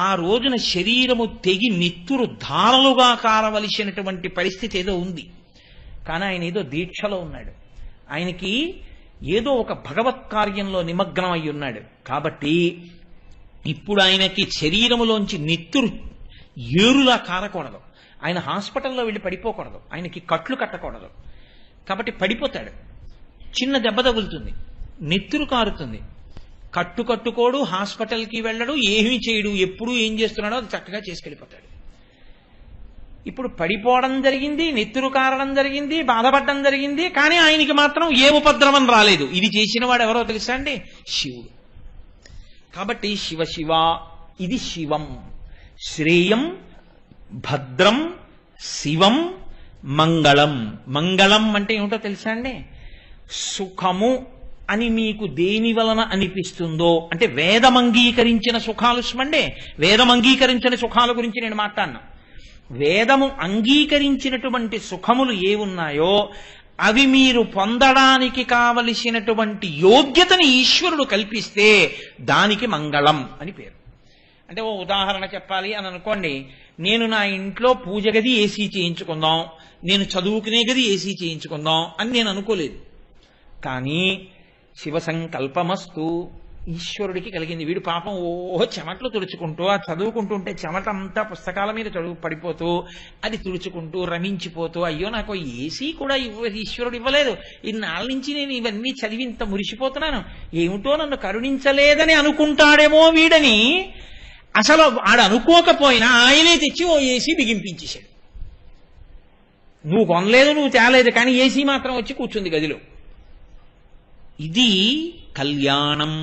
ఆ రోజున శరీరము తెగి నెత్తురు ధారలుగా కారవలసినటువంటి పరిస్థితి ఏదో ఉంది. కానీ ఆయన ఏదో దీక్షలో ఉన్నాడు, ఆయనకి ఏదో ఒక భగవత్ కార్యంలో నిమగ్నం అయి ఉన్నాడు. కాబట్టి ఇప్పుడు ఆయనకి శరీరములోంచి నెత్తురు ఏరులా కారకూడదు, ఆయన హాస్పిటల్లో వెళ్ళి పడిపోకూడదు, ఆయనకి కట్లు కట్టకూడదు. కాబట్టి పడిపోతాడు, చిన్న దెబ్బ తగులుతుంది, నెత్తురు కారుతుంది, కట్టుకోడు, హాస్పిటల్కి వెళ్ళడు, ఏమీ చేయడు, ఎప్పుడు ఏం చేస్తున్నాడో అది చక్కగా చేసుకెళ్ళిపోతాడు. ఇప్పుడు పడిపోవడం జరిగింది, నెత్తురు కారడం జరిగింది, బాధపడడం జరిగింది, కానీ ఆయనకి మాత్రం ఏ ఉపద్రవం రాలేదు. ఇది చేసిన వాడు ఎవరో తెలుసా అండి? శివుడు. కాబట్టి శివ శివ, ఇది శివం, శ్రేయం, భద్రం, శివం, మంగళం. మంగళం అంటే ఏమిటో తెలుసా అండి? సుఖము అని మీకు దేని వలన అనిపిస్తుందో, అంటే వేదం అంగీకరించిన సుఖాలు స్మండే, వేదం అంగీకరించిన సుఖాల గురించి నేను మాట్లాడినా. వేదము అంగీకరించినటువంటి సుఖములు ఏవున్నాయో అవి మీరు పొందడానికి కావలసినటువంటి యోగ్యతని ఈశ్వరుడు కల్పిస్తే దానికి మంగళం అని పేరు. అంటే ఓ ఉదాహరణ చెప్పాలి అని అనుకోండి, నేను నా ఇంట్లో పూజ గది ఏసీ చేయించుకుందాం, నేను చదువుకునే గది ఏసీ చేయించుకుందాం అని నేను అనుకోలేదు. కానీ శివ సంకల్పమస్తు, ఈశ్వరుడికి కలిగింది. వీడు పాపం ఓహో చెమట్లు తుడుచుకుంటూ, ఆ చదువుకుంటుంటే చెమట అంతా పుస్తకాల మీద పడిపోతూ, అది తుడుచుకుంటూ రమించిపోతూ, అయ్యో నాకు ఏసీ కూడా ఈశ్వరుడు ఇవ్వలేదు, ఇన్నాళ్ళ నుంచి నేను ఇవన్నీ చదివి ఇంత మురిసిపోతున్నాను, ఏమిటో నన్ను కరుణించలేదని అనుకుంటాడేమో వీడని. అసలు ఆడు అనుకోకపోయినా ఆయనే తెచ్చి ఓ ఏసీ బిగింపించేశాడు. నువ్వు కొనలేదు, నువ్వు తేలేదు, కానీ ఏసీ మాత్రం వచ్చి కూర్చుంది గదిలో. ఇది కళ్యాణం.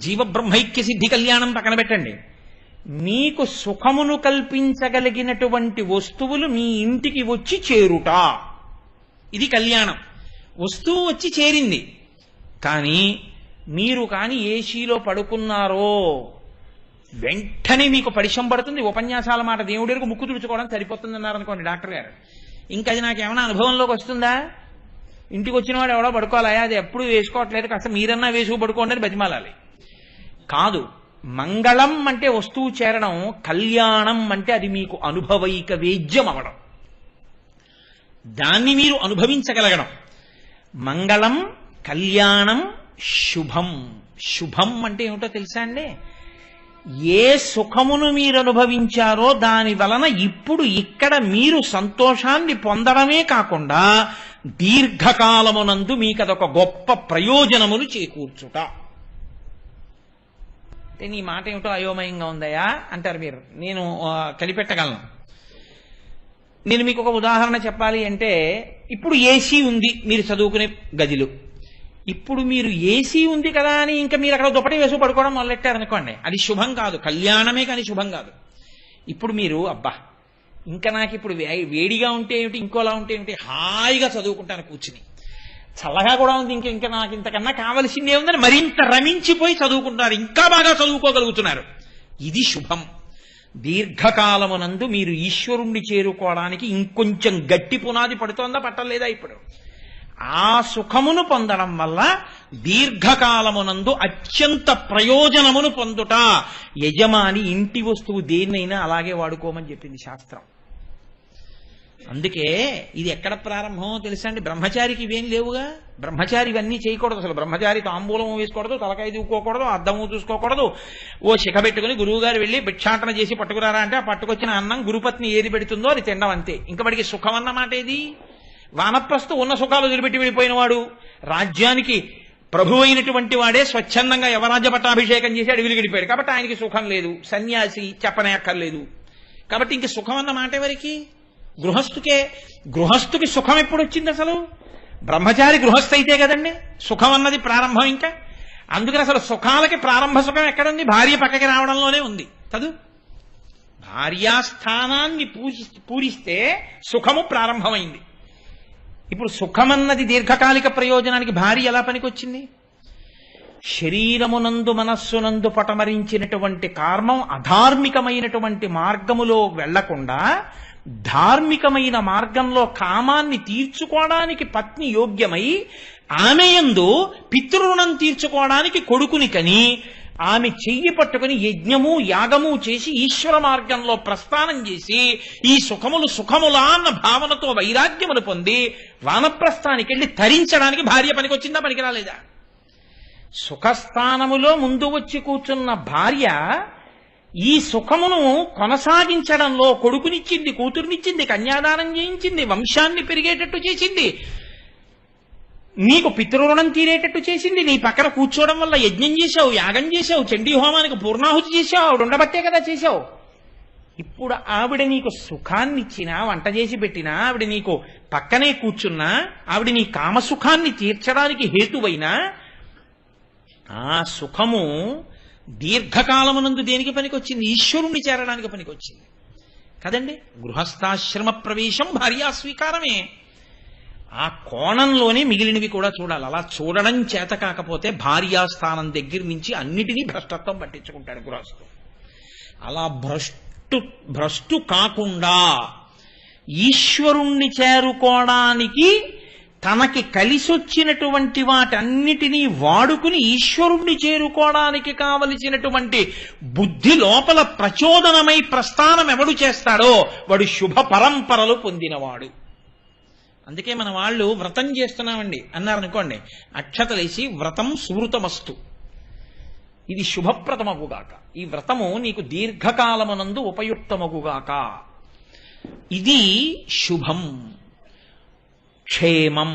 జీవబ్రహ్మైక్య సిద్ధి కళ్యాణం పక్కన పెట్టండి. మీకు సుఖమును కల్పించగలిగినటువంటి వస్తువులు మీ ఇంటికి వచ్చి చేరుట, ఇది కళ్యాణం. వస్తువు వచ్చి చేరింది, కానీ మీరు కానీ ఏసీలో పడుకున్నారో వెంటనే మీకు పరిశం పడుతుంది. ఉపన్యాసాల మాట దేవుడికి ముక్కు తుడుచుకోవడం సరిపోతుంది అన్నారు అనుకోండి డాక్టర్ గారు, ఇంకా అది నాకేమైనా అనుభవంలోకి వస్తుందా? ఇంటికి వచ్చిన వాడు ఎవడో పడుకోవాలా, అది ఎప్పుడు వేసుకోవట్లేదు, కాస్త మీరన్నా వేసుకు పడుకోండి అని బతిమాలాలి. కాదు, మంగళం అంటే వస్తువు చేరడం, కళ్యాణం అంటే అది మీకు అనుభవైక వేద్యం అవడం, దాన్ని మీరు అనుభవించగలగడం. మంగళం, కళ్యాణం, శుభం. శుభం అంటే ఏమిటో తెలుసా అండి? ఏ సుఖమును మీరు అనుభవించారో దాని వలన ఇప్పుడు ఇక్కడ మీరు సంతోషాన్ని పొందడమే కాకుండా దీర్ఘకాలమునందు మీకు అదొక గొప్ప ప్రయోజనమును చేకూర్చుట. అంటే నీ మాట ఏమిటో అయోమయంగా ఉందయా అంటారు మీరు, నేను కలిపెట్టగలను. నేను మీకు ఒక ఉదాహరణ చెప్పాలి అంటే, ఇప్పుడు ఏసీ ఉంది మీరు చదువుకునే గదిలో, ఇప్పుడు మీరు ఏసీ ఉంది కదా అని ఇంకా మీరు అక్కడ దుప్పటి వేసు పడుకోవడం మొదలెట్టారనుకోండి, అది శుభం కాదు, కళ్యాణమే కానీ శుభం కాదు. ఇప్పుడు మీరు అబ్బా ఇంకా నాకు ఇప్పుడు వేడిగా ఉంటే ఏమిటి, ఇంకోలా ఉంటే ఏమిటి, హాయిగా చదువుకుంటాను కూర్చుని, చల్లగా కూడా ఉంది, ఇంకా నాకు ఇంతకన్నా కావలసిందే ఉందని మరింత రమించిపోయి చదువుకుంటున్నారు, ఇంకా బాగా చదువుకోగలుగుతున్నారు. ఇది శుభం. దీర్ఘకాలమునందు మీరు ఈశ్వరుణ్ణి చేరుకోవడానికి ఇంకొంచెం గట్టి పునాది పడుతోందా పట్టలేదా? ఇప్పుడు ఆ సుఖమును పొందడం వల్ల దీర్ఘకాలమునందు అత్యంత ప్రయోజనమును పొందుట. యజమాని ఇంటి వస్తువు దేన్నైనా అలాగే వాడుకోమని చెప్పింది శాస్త్రం. అందుకే ఇది ఎక్కడ ప్రారంభమో తెలుసా అండి? బ్రహ్మచారికి ఇవేం లేవుగా. బ్రహ్మచారి ఇవన్నీ చేయకూడదు. అసలు బ్రహ్మచారి తాంబూలం వేసుకోకూడదు, తలకాయ దూకోకూడదు, అద్దము చూసుకోకూడదు. ఓ శిఖ పెట్టుకుని గురువు గారు వెళ్ళి భిక్షాటన చేసి పట్టుకురారా అంటే ఆ పట్టుకొచ్చిన అన్నం గురుపత్ని ఏది పెడుతుందో అది తినడం అంతే. ఇంకా వాడికి సుఖం అన్నమాట ఏది? వానప్రస్థు ఉన్న సుఖాలు వదిలిపెట్టి వెళ్ళిపోయిన వాడు, రాజ్యానికి ప్రభు అయినటువంటి వాడే స్వచ్ఛందంగా యవరాజ్య పట్టాభిషేకం చేసి అడవిలు గడిపాడు, కాబట్టి ఆయనకి సుఖం లేదు. సన్యాసి చెప్పనే అక్కర్లేదు. కాబట్టి ఇంక సుఖం అన్న మాట ఎవరికి? గృహస్థుకే. గృహస్థుకి సుఖం ఎప్పుడు వచ్చింది అసలు? బ్రహ్మచారి గృహస్థ అయితే కదండి సుఖం అన్నది ప్రారంభం. ఇంకా అందుకని అసలు సుఖాలకి ప్రారంభ సుఖం ఎక్కడుంది? భార్య పక్కకి రావడంలోనే ఉంది కదూ. భార్యాస్థానాన్ని పూరిస్తే సుఖము ప్రారంభమైంది. ఇప్పుడు సుఖమన్నది దీర్ఘకాలిక ప్రయోజనానికి భార్య ఎలా పనికొచ్చింది? శరీరమునందు మనస్సునందు పటమరించినటువంటి కామం అధార్మికమైనటువంటి మార్గములో వెళ్లకుండా ధార్మికమైన మార్గంలో కామాన్ని తీర్చుకోవడానికి పత్ని యోగ్యమై, ఆమె యందు పితృరుణం తీర్చుకోవడానికి కొడుకుని కని, ఆమె చెయ్యి పట్టుకుని యజ్ఞము యాగము చేసి ఈశ్వర మార్గంలో ప్రస్థానం చేసి ఈ సుఖములు సుఖములా అన్న భావనతో వైరాగ్యమును పొంది వానప్రస్థానికి వెళ్ళి తరించడానికి భార్య పనికొచ్చిందా పనికిరాలేదా? సుఖస్థానములో ముందు వచ్చి కూర్చున్న భార్య ఈ సుఖమును కొనసాగించడంలో కొడుకునిచ్చింది, కూతురునిచ్చింది, కన్యాదానం చేయించింది, వంశాన్ని పెరిగేటట్టు చేసింది, నీకు పితృరుణం తీరేటట్టు చేసింది, నీ పక్కన కూర్చోవడం వల్ల యజ్ఞం చేశావు, యాగం చేశావు, చండీ హోమానికి పూర్ణాహుతి చేశావు, ఆవిడ ఉండబట్టే కదా చేశావు. ఇప్పుడు ఆవిడ నీకు సుఖాన్ని ఇచ్చినా, వంట చేసి పెట్టినా, ఆవిడ నీకు పక్కనే కూర్చున్నా, ఆవిడ నీ కామసుఖాన్ని తీర్చడానికి హేతువైనా ఆ సుఖము దీర్ఘకాలమునందు దేనికి పనికొచ్చింది? ఈశ్వరుణ్ణి చేరడానికి పనికొచ్చింది కదండి. గృహస్థాశ్రమ ప్రవేశం భార్యా స్వీకారమే. ఆ కోణంలోనే మిగిలినవి కూడా చూడాలి. అలా చూడడం చేత కాకపోతే భార్యాస్థానం దగ్గర నుంచి అన్నిటినీ భ్రష్టత్వం పట్టించుకుంటాడు గృహస్థు. అలా భ్రష్టు కాకుండా ఈశ్వరుణ్ణి చేరుకోవడానికి తనకి కలిసొచ్చినటువంటి వాటన్నిటినీ వాడుకుని ఈశ్వరుణ్ణి చేరుకోవడానికి కావలసినటువంటి బుద్ధి లోపల ప్రచోదనమై ప్రస్థానం ఎవడు చేస్తాడో వాడు శుభ పరంపరలు పొందినవాడు. అందుకే మన వాళ్ళు వ్రతం చేస్తున్నామండి అన్నారనుకోండి, అక్షతలేసి వ్రతం సువృతమస్తు, ఇది శుభప్రదమగుగాక, ఈ వ్రతము నీకు దీర్ఘకాలమునందు ఉపయుక్తమగుగాక, ఇది శుభం. క్షేమం,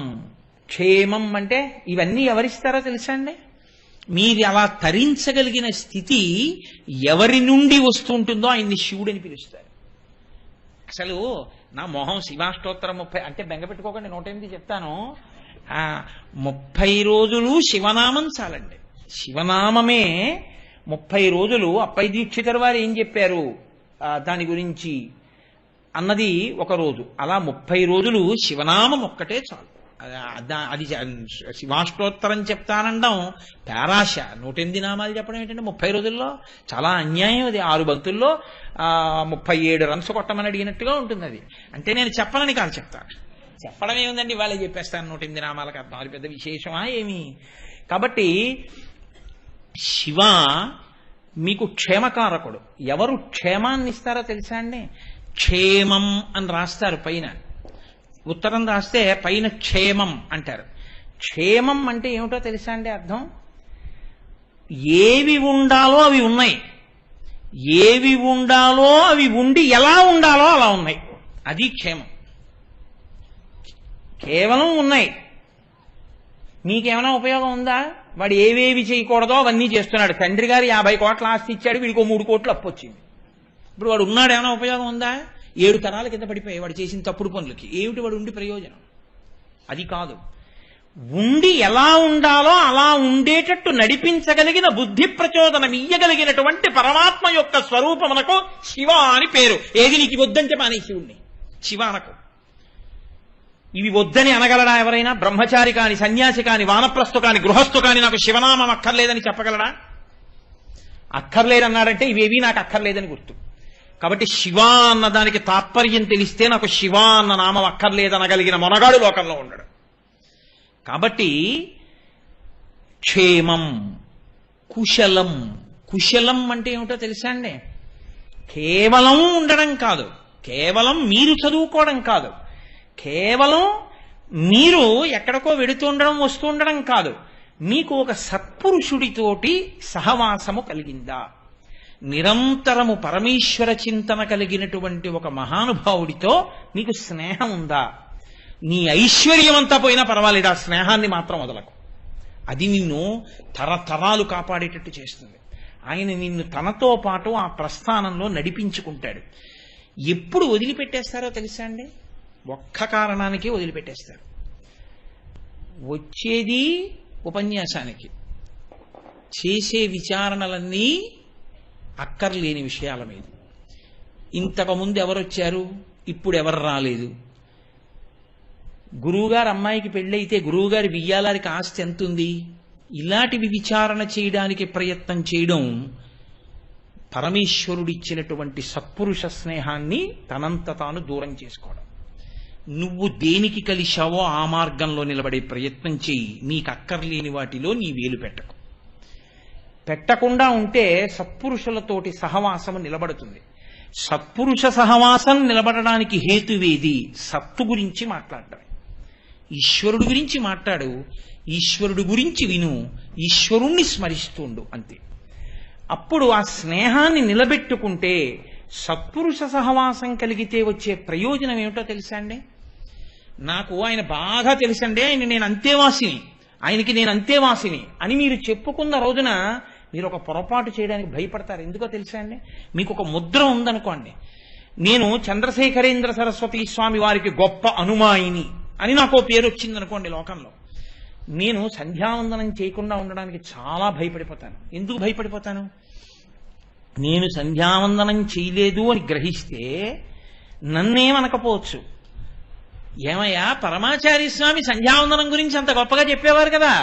క్షేమం అంటే ఇవన్నీ ఎవరిస్తారో తెలుసా అండి? మీరు అలా తరించగలిగిన స్థితి ఎవరి నుండి వస్తుంటుందో ఆయన్ని శివుడని పిలుస్తారు. అసలు నా మొహం శివాష్టోత్తరం 30 అంటే బెంగ పెట్టుకోకండి, 108 చెప్తాను. 30 రోజులు శివనామం చాలండి. శివనామమే 30 రోజులు. అప్పై దీక్షితర్ వారు ఏం చెప్పారు దాని గురించి అన్నది ఒక రోజు. అలా 30 రోజులు శివనామం ఒక్కటే చాలు. అది శివాష్టోత్తరం చెప్తానండం పేరాశ. 108 నామాలు చెప్పడం ఏంటంటే 30 రోజుల్లో చాలా అన్యాయం. అది 6 బంతుల్లో 37 రన్స్ కొట్టమని అడిగినట్టుగా ఉంటుంది. అది అంటే నేను చెప్పనని కాదు, చెప్తాను. చెప్పడం ఏముందండి, వాళ్ళే చెప్పేస్తాను 108 నామాలకు అర్థం. అది పెద్ద విశేషమా ఏమి? కాబట్టి శివ మీకు క్షేమకారకుడు. ఎవరు క్షేమాన్ని ఇస్తారో తెలుసా అండి? క్షేమం అని రాస్తారు పైన, ఉత్తరం రాస్తే పైన క్షేమం అంటారు. క్షేమం అంటే ఏమిటో తెలుసా అండి అర్థం? ఏవి ఉండాలో అవి ఉన్నాయి, ఏవి ఉండాలో అవి ఉండి ఎలా ఉండాలో అలా ఉన్నాయి, అది క్షేమం. కేవలం ఉన్నాయి, మీకేమైనా ఉపయోగం ఉందా? వాడు ఏవేవి చేయకూడదో అవన్నీ చేస్తున్నాడు. తండ్రి గారు 50 కోట్ల ఆస్తి ఇచ్చాడు, వీడికో 3 కోట్లు అప్పు వచ్చింది. ఇప్పుడు వాడు ఉన్నాడు, ఏమైనా ఉపయోగం ఉందా? 7 తరాల కింద పడిపోయాయి వాడు చేసిన తప్పుడు పనులకి. ఏమిటి వాడు ఉండి ప్రయోజనం? అది కాదు. ఉండి ఎలా ఉండాలో అలా ఉండేటట్టు నడిపించగలిగిన బుద్ధి ప్రచోదనం ఇయ్యగలిగినటువంటి పరమాత్మ యొక్క స్వరూపమునకు శివ అని పేరు. ఏది నీకు వద్దంటే మానే శివుణ్ణి శివ అనకు. ఇవి వద్దని అనగలడా ఎవరైనా? బ్రహ్మచారి కాని, సన్యాసి కాని, వానప్రస్థు కాని, గృహస్థు కాని నాకు శివనామం అక్కర్లేదని చెప్పగలడా? అక్కర్లేదన్నాడంటే ఇవేవి నాకు అక్కర్లేదని గుర్తు. కాబట్టి శివ అన్న దానికి తాత్పర్యం తెలిస్తే నాకు శివ అన్న నామం అక్కర్లేదనగలిగిన మొనగాడు లోకంలో ఉండడు. కాబట్టి క్షేమం, కుశలం. కుశలం అంటే ఏమిటో తెలుసా అండి? కేవలం ఉండడం కాదు, కేవలం మీరు చదువుకోవడం కాదు, కేవలం మీరు ఎక్కడికో వెడుతూ ఉండడం వస్తూ ఉండడం కాదు, మీకు ఒక సత్పురుషుడితోటి సహవాసము కలిగిందా? నిరంతరము పరమేశ్వర చింతన కలిగినటువంటి ఒక మహానుభావుడితో నీకు స్నేహం ఉందా? నీ ఐశ్వర్యం అంతా పోయినా పర్వాలేదు, ఆ స్నేహాన్ని మాత్రం వదలకు. అది నిన్ను తరతరాలు కాపాడేటట్టు చేస్తుంది. ఆయన నిన్ను తనతో పాటు ఆ ప్రస్థానంలో నడిపించుకుంటాడు. ఎప్పుడు వదిలిపెట్టేస్తారో తెలుసా అండి? ఒక్క కారణానికి వదిలిపెట్టేస్తారు. వచ్చేది ఉపన్యాసానికి, చేసే విచారణలన్నీ అక్కర్లేని విషయాల మీద. ఇంతకుముందు ఎవరొచ్చారు, ఇప్పుడు ఎవరు రాలేదు. గురువుగారు అమ్మాయికి పెళ్ళైతే గురువుగారి బియ్యాలారికి ఆస్తి ఎంతుంది? ఇలాంటివి విచారణ చేయడానికి ప్రయత్నం చేయడం పరమేశ్వరుడిచ్చినటువంటి సత్పురుష స్నేహాన్ని తనంత తాను దూరం చేసుకోవడం. నువ్వు దేనికి కలిశావో ఆ మార్గంలో నిలబడే ప్రయత్నం చెయ్యి. నీకు అక్కర్లేని వాటిలో నీ వేలు పెట్టకు. పెట్టకుండా ఉంటే సత్పురుషులతోటి సహవాసము నిలబడుతుంది. సత్పురుష సహవాసం నిలబడడానికి హేతువేది? సత్తు గురించి మాట్లాడటమే. ఈశ్వరుడు గురించి మాట్లాడు, ఈశ్వరుడు గురించి విను, ఈశ్వరుణ్ణి స్మరిస్తుండు, అంతే. అప్పుడు ఆ స్నేహాన్ని నిలబెట్టుకుంటే సత్పురుష సహవాసం కలిగితే వచ్చే ప్రయోజనం ఏమిటో తెలుసా అండి? నాకు ఆయన బాగా తెలుసండి, ఆయన నేను అంతేవాసిని, ఆయనకి నేను అంతేవాసిని అని మీరు చెప్పుకున్న రోజున మీరు ఒక పొరపాటు చేయడానికి భయపడతారు. ఎందుకో తెలుసా అండి? మీకు ఒక ముద్ర ఉందనుకోండి, నేను చంద్రశేఖరేంద్ర సరస్వతి స్వామి వారికి గొప్ప అనుమాయిని అని నాకు పేరు వచ్చిందనుకోండి లోకంలో, నేను సంధ్యావందనం చేయకుండా ఉండడానికి చాలా భయపడిపోతాను. ఎందుకు భయపడిపోతాను? నేను సంధ్యావందనం చేయలేదు అని గ్రహిస్తే నన్నేమనకపోవచ్చు, ఏమయ్యా పరమాచార్య స్వామి సంధ్యావందనం గురించి అంత గొప్పగా చెప్పేవారు కదా,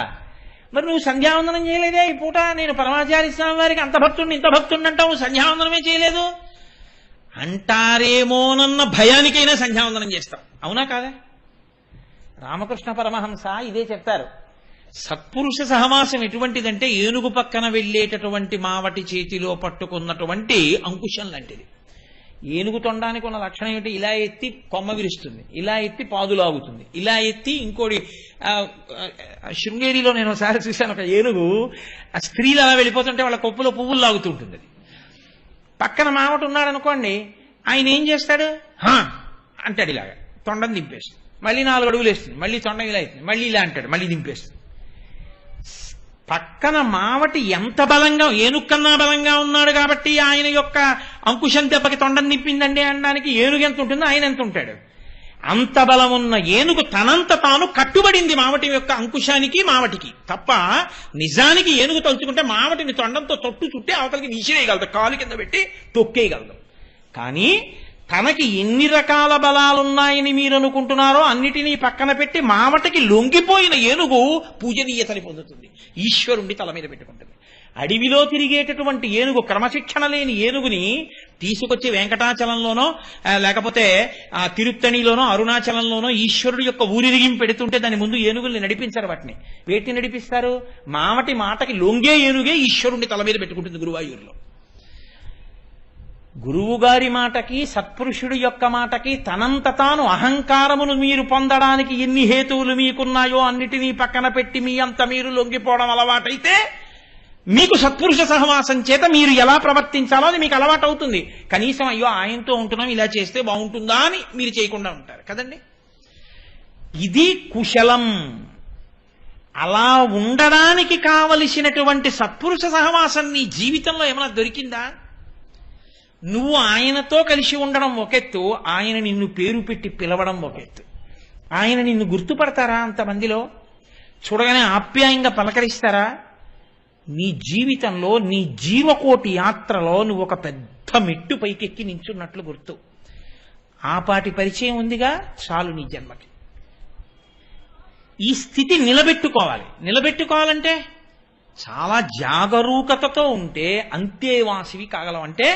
మరి నువ్వు సంధ్యావందనం చేయలేదే ఈ పూట, నేను పరమాచార్య స్వామి వారికి అంత భక్తుడిని ఇంత భక్తుడిని అంటావు, సంధ్యావందనమే చేయలేదు అంటారేమోనన్న భయానికైనా సంధ్యావందనం చేస్తాం. అవునా కాదా? రామకృష్ణ పరమహంస ఇదే చెప్తారు. సత్పురుష సహవాసం ఎటువంటిదంటే ఏనుగు పక్కన వెళ్ళేటటువంటి మావటి చేతిలో పట్టుకున్నటువంటి అంకుశం లాంటిది. ఏనుగు తొండానికి ఉన్న లక్షణం ఏమిటి? ఇలా ఎత్తి కొమ్మ విరుస్తుంది, ఇలా ఎత్తి పాదులాగుతుంది, ఇలా ఎత్తి ఇంకోటి. శృంగేరిలో నేను ఒకసారి చూశాను, ఒక ఏనుగు ఆ స్త్రీలు అలా వెళ్ళిపోతుంటే వాళ్ళ కొప్పులో పువ్వులు లాగుతుంటుంది. అది పక్కన మావటి ఉన్నాడు అనుకోండి, ఆయన ఏం చేస్తాడు? అంటాడు, ఇలాగా తొండం దింపేస్తుంది, మళ్ళీ 4 అడుగులు వేస్తుంది, మళ్ళీ తొండం ఇలా అవుతుంది, మళ్ళీ ఇలా అంటాడు, మళ్ళీ దింపేస్తుంది. పక్కన మావటి ఎంత బలంగా, ఏనుక్కన్నా బలంగా ఉన్నాడు కాబట్టి ఆయన యొక్క అంకుశం దెబ్బకి తొండం నింపిందండి అనడానికి ఏనుగు ఎంత ఉంటుందో ఆయన ఎంత ఉంటాడు. అంత బలమున్న ఏనుగు తనంత తాను కట్టుబడింది మావటి యొక్క అంకుశానికి, మావటికి తప్ప. నిజానికి ఏనుగు తలుచుకుంటే మావటిని తొండంతో తొట్టు చుట్టి అవతలికి విసిరేయగలదు, కాలు కింద పెట్టి తొక్కేయగలదు. కానీ తనకి ఎన్ని రకాల బలాలున్నాయని మీరు అనుకుంటున్నారో అన్నిటినీ పక్కన పెట్టి మావటికి లొంగిపోయిన ఏనుగు పూజనీయతని పొందుతుంది, ఈశ్వరుణ్ణి తల మీద పెట్టుకుంటుంది. అడవిలో తిరిగేటటువంటి ఏనుగు, క్రమశిక్షణ లేని ఏనుగుని తీసుకొచ్చి వెంకటాచలంలోనో లేకపోతే తిరుత్తణిలోనో అరుణాచలంలోనో ఈశ్వరుడు యొక్క ఊరిరిగిం పెడుతుంటే దాని ముందు ఏనుగుల్ని నడిపించారు. వాటిని వేటిని నడిపిస్తారు? మావటి మాటకి లొంగే ఏనుగే ఈశ్వరుణ్ణి తల మీద పెట్టుకుంటుంది గురువాయూరులో. గురువుగారి మాటకి, సత్పురుషుడి యొక్క మాటకి తనంత తాను అహంకారమును మీరు పొందడానికి ఎన్ని హేతువులు మీకున్నాయో అన్నిటినీ పక్కన పెట్టి మీ అంత మీరు లొంగిపోవడం అలవాటైతే మీకు సత్పురుష సహవాసం చేత మీరు ఎలా ప్రవర్తించాలో అది మీకు అలవాటు అవుతుంది. కనీసం అయ్యో ఆయనతో ఉంటున్నాం, ఇలా చేస్తే బాగుంటుందా అని మీరు చేయకుండా ఉంటారు కదండి. ఇది కుశలం. అలా ఉండడానికి కావలసినటువంటి సత్పురుష సహవాసం నీ జీవితంలో ఏమైనా దొరికిందా? నువ్వు ఆయనతో కలిసి ఉండడం ఒకెత్తు, ఆయన నిన్ను పేరు పెట్టి పిలవడం ఒకెత్తు. ఆయన నిన్ను గుర్తుపడతారా? అంతమందిలో చూడగానే ఆప్యాయంగా పలకరిస్తారా? నీ జీవితంలో, నీ జీవకోటి యాత్రలో నువ్వు ఒక పెద్ద మెట్టు పైకెక్కి నించున్నట్లు గుర్తు. ఆపాటి పరిచయం ఉందిగా, చాలు నీ జన్మకి. ఈ స్థితి నిలబెట్టుకోవాలి. నిలబెట్టుకోవాలంటే చాలా జాగరూకతతో ఉంటే అంతేవాసివి కాగలవు. అంటే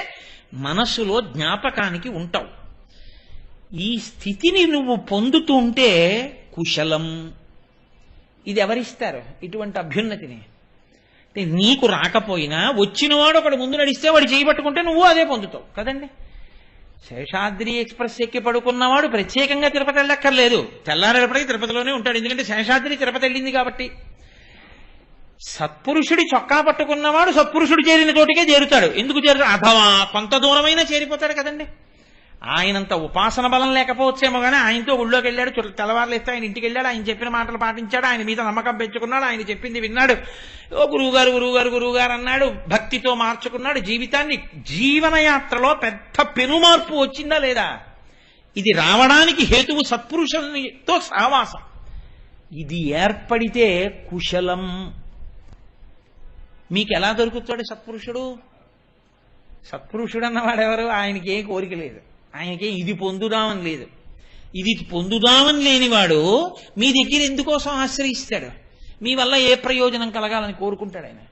మనసులో జ్ఞాపకానికి ఉంటావు. ఈ స్థితిని నువ్వు పొందుతూ ఉంటే కుశలం. ఇది ఎవరిస్తారు ఇటువంటి అభ్యున్నతిని? నీకు రాకపోయినా వచ్చినవాడు ఒకడు ముందు నడిస్తే వాడు చేయబట్టుకుంటే నువ్వు అదే పొందుతావు కదండి. శేషాద్రి ఎక్స్ప్రెస్ ఎక్కి పడుకున్నవాడు ప్రత్యేకంగా తిరుపతి వెళ్ళక్కర్లేదు, తెల్లారేపటికి తిరుపతిలోనే ఉంటాడు. ఎందుకంటే శేషాద్రి తిరుపతి వెళ్ళింది కాబట్టి. సత్పురుషుడి చొక్కా పట్టుకున్నవాడు సత్పురుషుడు చేరిన చోటికే చేరుతాడు. ఎందుకు చేరుతాడు? అథవా కొంత దూరమైనా చేరిపోతాడు కదండి. ఆయనంత ఉపాసన బలం లేకపోవచ్చేమో కానీ ఆయనతో ఊళ్ళోకి వెళ్ళాడు, తెల్లవారులేస్తే ఆయన ఇంటికి వెళ్ళాడు, ఆయన చెప్పిన మాటలు పాటించాడు, ఆయన మీద నమ్మకం పెంచుకున్నాడు, ఆయన చెప్పింది విన్నాడు. ఓ గురువుగారు గురువుగారు గురువుగారు అన్నాడు, భక్తితో మార్చుకున్నాడు జీవితాన్ని. జీవనయాత్రలో పెద్ద పెనుమార్పు వచ్చిందా లేదా? ఇది రావడానికి హేతువు సత్పురుషులతో సహవాసం. ఇది ఏర్పడితే కుశలం. మీకు ఎలా దొరుకుతాడు సత్పురుషుడు? సత్పురుషుడు అన్నవాడెవరు? ఆయనకి ఏ కోరిక లేదు, ఆయనకి ఇది పొందుదామని లేదు. ఇది పొందుదామని లేనివాడు మీ దగ్గర ఎందుకోసం ఆశ్రయిస్తాడు? మీ వల్ల ఏ ప్రయోజనం కలగాలని కోరుకుంటాడు ఆయన?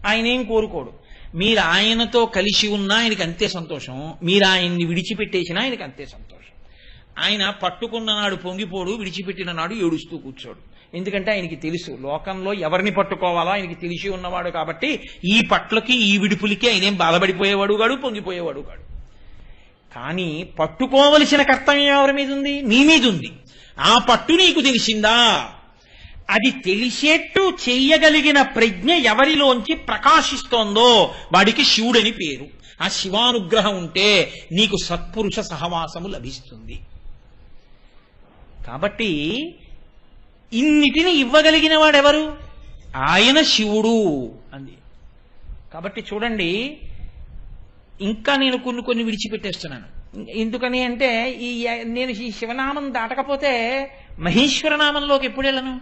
ఆయన ఏం కోరుకోడు. మీరు ఆయనతో కలిసి ఉన్నా ఆయనకి అంతే సంతోషం, మీరు ఆయన్ని విడిచిపెట్టేసినా ఆయనకి అంతే సంతోషం. ఆయన పట్టుకున్న నాడు పొంగిపోడు, విడిచిపెట్టిన నాడు ఏడుస్తూ కూర్చోడు. ఎందుకంటే ఆయనకి తెలుసు లోకంలో ఎవరిని పట్టుకోవాలో ఆయనకి తెలిసి ఉన్నవాడు కాబట్టి ఈ పట్లకి ఈ విడుపులకి ఆయనేం బాధపడిపోయేవాడు కాడు, పొంగిపోయేవాడు కాడు. కానీ పట్టుకోవలసిన కర్తవ్యం ఎవరి మీద ఉంది? నీ మీద ఉంది. ఆ పట్టు నీకు తెలిసిందా? అది తెలిసేట్టు చెయ్యగలిగిన ప్రజ్ఞ ఎవరిలోంచి ప్రకాశిస్తోందో వాడికి శివుడని పేరు. ఆ శివానుగ్రహం ఉంటే నీకు సత్పురుష సహవాసము లభిస్తుంది. కాబట్టి ఇన్నిటిని ఇవ్వగలిగిన వాడెవరు? ఆయన శివుడు అంది. కాబట్టి చూడండి, ఇంకా నేను కొన్ని విడిచిపెట్టేస్తున్నాను. ఎందుకని అంటే నేను ఈ శివనామం దాటకపోతే మహేశ్వర నామంలోకి ఎప్పుడు వెళ్ళను?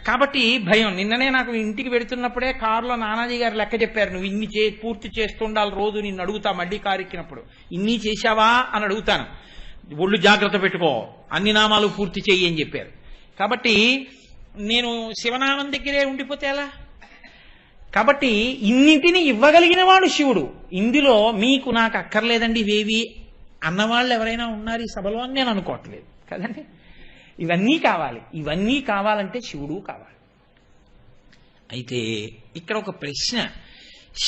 కాబట్టి భయం. నిన్ననే నాకు ఇంటికి వెడుతున్నప్పుడే కారులో నానాజీ గారు లెక్క చెప్పారు, నువ్వు ఇన్ని పూర్తి చేస్తుండాలి రోజు, నిన్ను అడుగుతా మళ్ళీ కారు ఎక్కినప్పుడు, ఇన్ని చేశావా అని అడుగుతాను, ఒళ్ళు జాగ్రత్త పెట్టుకో, అన్ని నామాలు పూర్తి చెయ్యి అని చెప్పారు. కాబట్టి నేను శివనామం దగ్గరే ఉండిపోతే ఎలా? కాబట్టి ఇన్నింటిని ఇవ్వగలిగిన వాడు శివుడు. ఇందులో మీకు నాకు అక్కర్లేదండి ఇవేవి అన్నవాళ్ళు ఎవరైనా ఉన్నారు ఈ సభలో అని నేను అనుకోవట్లేదు కదండి. ఇవన్నీ కావాలి. ఇవన్నీ కావాలంటే శివుడు కావాలి. అయితే ఇక్కడ ఒక ప్రశ్న,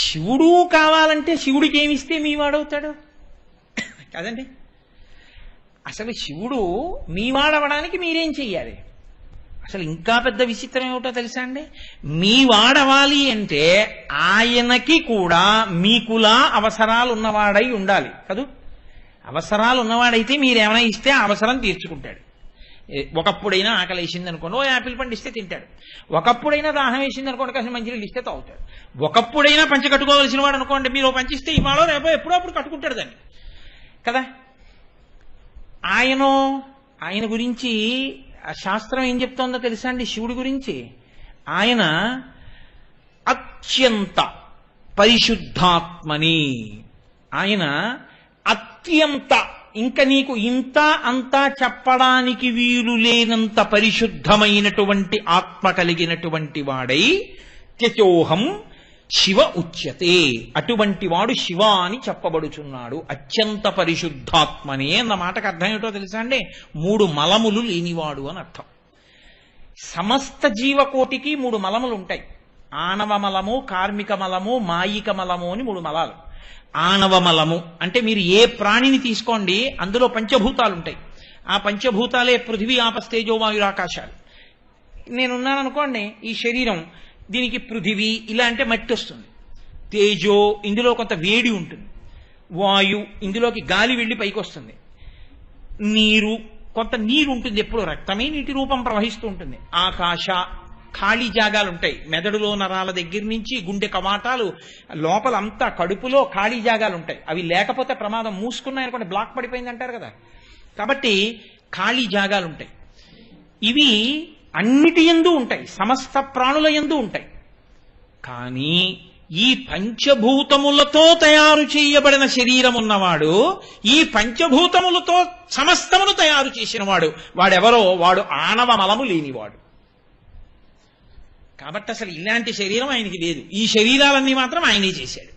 శివుడు కావాలంటే శివుడికి ఏమిస్తే మీ వాడవుతాడు కదండి? అసలు శివుడు మీ వాడవడానికి మీరేం చెయ్యాలి? అసలు ఇంకా పెద్ద విచిత్రం ఏమిటో తెలుసా అండి? మీ వాడవాలి అంటే ఆయనకి కూడా మీకులా అవసరాలు ఉన్నవాడై ఉండాలి కదూ. అవసరాలు ఉన్నవాడైతే మీరేమైనా ఇస్తే ఆ అవసరం తీర్చుకుంటాడు. ఒకప్పుడైనా ఆకలి వేసింది అనుకోండి, ఓ యాపిల్ పండు ఇస్తే తింటాడు. ఒకప్పుడైనా దాహం వేసింది అనుకోండి, కాసిన మంచినీళ్ళు ఇస్తే తాగుతాడు. ఒకప్పుడైనా పంచి కట్టుకోవాల్సిన వాడు అనుకోండి, మీరు పంచిస్తే ఇవాళ రేపో ఎప్పుడో అప్పుడు కట్టుకుంటాడు దాన్ని కదా. ఆయన గురించి శాస్త్రం ఏం చెప్తోందో తెలుసా అండి? శివుడి గురించి ఆయన అత్యంత పరిశుద్ధాత్మని, ఆయన అత్యంత, ఇంకా నీకు ఇంత అంతా చెప్పడానికి వీలు లేనంత పరిశుద్ధమైనటువంటి ఆత్మ కలిగినటువంటి వాడై త్యచోహం శివ ఉచ్యతే, అటువంటి వాడు శివ అని చెప్పబడుచున్నాడు. అత్యంత పరిశుద్ధాత్మనే అన్న మాటకు అర్థం ఏమిటో తెలుసా అండి? 3 మలములు లేనివాడు అని అర్థం. సమస్త జీవకోటికి 3 మలములు ఉంటాయి. ఆణవ మలము, కార్మిక మలము, మాయిక మలము అని 3 మలాలు. ఆణవ మలము అంటే మీరు ఏ ప్రాణిని తీసుకోండి, అందులో పంచభూతాలు ఉంటాయి. ఆ పంచభూతాలే పృథివీ, ఆపస్తేజో, వాయురాకాశాలు. నేనున్నాను అనుకోండి, ఈ శరీరం, దీనికి పృథివీ ఇలా అంటే మట్టి వస్తుంది. తేజో, ఇందులో కొంత వేడి ఉంటుంది. వాయు, ఇందులోకి గాలి వెళ్ళి పైకి వస్తుంది. నీరు, కొంత నీరు ఉంటుంది, ఎప్పుడు రక్తమే నీటి రూపం ప్రవహిస్తూ ఉంటుంది. ఆకాశ, ఖాళీ జాగాలు ఉంటాయి. మెదడులో నరాల దగ్గర నుంచి గుండె కవాటాలు లోపలంతా కడుపులో ఖాళీ జాగాలు ఉంటాయి. అవి లేకపోతే ప్రమాదం. మూసుకున్నాయనుకోండి బ్లాక్ పడిపోయింది అంటారు కదా. కాబట్టి ఖాళీ జాగాలు ఉంటాయి. ఇవి అన్నిటి యందు ఉంటాయి, సమస్త ప్రాణుల యందు ఉంటాయి. కానీ ఈ పంచభూతములతో తయారు చేయబడిన శరీరం ఉన్నవాడు, ఈ పంచభూతములతో సమస్తమును తయారు చేసినవాడు, వాడెవరో వాడు ఆణవ మలము లేనివాడు. కాబట్టి అసలు ఇలాంటి శరీరం ఆయనకి లేదు. ఈ శరీరాలన్నీ మాత్రం ఆయనే చేశాడు.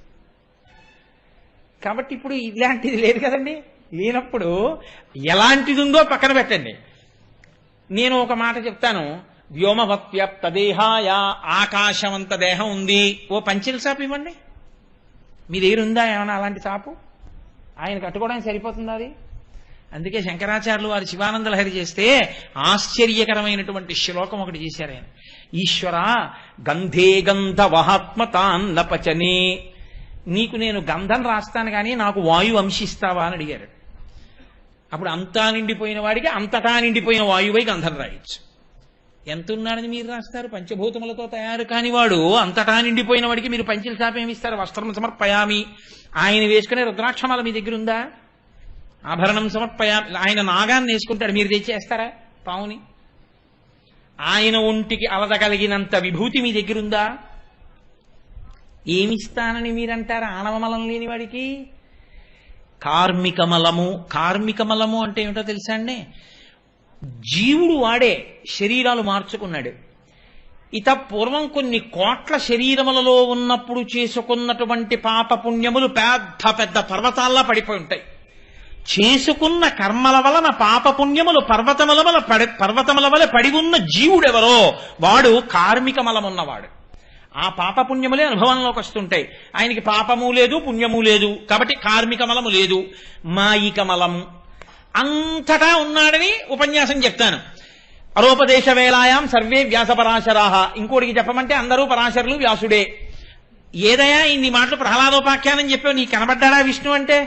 కాబట్టి ఇప్పుడు ఇలాంటిది లేదు కదండి. లేనప్పుడు ఎలాంటిది ఉందో పక్కన పెట్టండి. నేను ఒక మాట చెప్తాను, వ్యోమవత్వ్యాప్త దేహాయ, ఆకాశమంత దేహం ఉంది. ఓ పంచెల చాపు ఇవ్వండి. మీ దగ్గర ఉందా ఏమన్నా అలాంటి చాపు? ఆయన కట్టుకోవడానికి సరిపోతుంది అది. అందుకే శంకరాచార్యులు వారు శివానంద లహరి చేస్తే ఆశ్చర్యకరమైనటువంటి శ్లోకం ఒకటి చేశారు ఆయన. ఈశ్వర గంధే గంధ వహాత్మతాన్ నపచనే, నీకు నేను గంధం రాస్తాను కానీ నాకు వాయువు అంశిస్తావా అని అడిగారు. అప్పుడు అంతా నిండిపోయిన వాడికి అంతటా నిండిపోయిన వాయువై గంధం రాయొచ్చు. ఎంత ఉన్నాడని మీరు రాస్తారు? పంచభూతములతో తయారు కానివాడు అంతటా నిండిపోయిన వాడికి మీరు పంచెల చాప ఏమిస్తారు? వస్త్రం సమర్పయామి. ఆయన వేసుకునే రుద్రాక్షమాల మీ దగ్గర ఉందా? ఆభరణం సమర్పయామి. ఆయన నాగాన్ని వేసుకుంటాడు, మీరు తెచ్చేస్తారా పావుని? ఆయన ఒంటికి అలదగలిగినంత విభూతి మీ దగ్గర ఉందా? ఏమిస్తానని మీరంటారా ఆణవమలం లేని వాడికి? కార్మిక మలము. కార్మిక మలము అంటే ఏమిటో తెలుసా అండి? జీవుడు వాడే శరీరాలు మార్చుకున్నాడు. ఇత పూర్వం కొన్ని కోట్ల శరీరములలో ఉన్నప్పుడు చేసుకున్నటువంటి పాప పుణ్యములు పెద్ద పెద్ద పర్వతాల్లా పడిపోయి ఉంటాయి. చేసుకున్న కర్మల వలన పాపపుణ్యములు పర్వతముల వలె పడి ఉన్న జీవుడెవరో వాడు కార్మిక మలమున్నవాడు. ఆ పాపపుణ్యములే అనుభవంలోకి వస్తుంటాయి. ఆయనకి పాపము లేదు, పుణ్యము లేదు, కాబట్టి కార్మిక మలము లేదు. మాయిక మలము అంతటా ఉన్నాడని ఉపన్యాసం చెప్తాను. అరోపదేశ వేళాయాం సర్వే వ్యాస పరాశరాహ. ఇంకోటికి చెప్పమంటే అందరూ పరాశరులు, వ్యాసుడే. ఏదయా ఇన్ని మాటలు ప్రహ్లాదోపాఖ్యానం చెప్పావు, నీకు కనబడ్డాడా విష్ణు అంటే?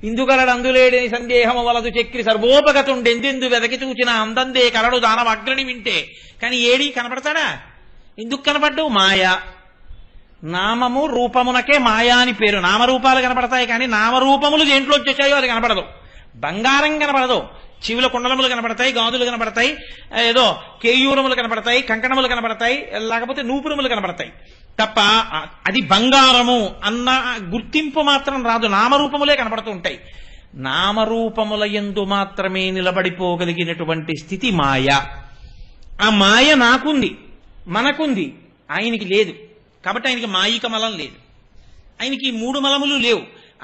ఇందుగలడు అందులేడని సందేహము వలదు చక్రి సర్వోపగతుండెందెందు వెదకి చూచిన అందందే కలడు దానవగ్రని వింటే. కానీ ఏడి కనపడతాడా? ఎందుకు కనపడ్డు? మాయ. నామము రూపమునకే మాయా అని పేరు. నామరూపాలు కనపడతాయి కానీ నామరూపములు దేంట్లోంచి వచ్చాయో అది కనపడదు. బంగారం కనపడదు, చెవుల కుండలములు కనపడతాయి, గాజులు కనపడతాయి, ఏదో కేయూరములు కనపడతాయి, కంకణములు కనపడతాయి, లేకపోతే నూపురములు కనపడతాయి తప్ప అది బంగారము అన్న గుర్తింపు మాత్రం రాదు. నామరూపములే కనపడుతూ ఉంటాయి. నామరూపముల యందు మాత్రమే నిలబడిపోగలిగినటువంటి స్థితి మాయ. ఆ మాయ నాకుంది, మనకుంది, ఆయనకి లేదు. కాబట్టి ఆయనకి మాయిక మలం లేదు. ఆయనకి 3 మలములు లేవు.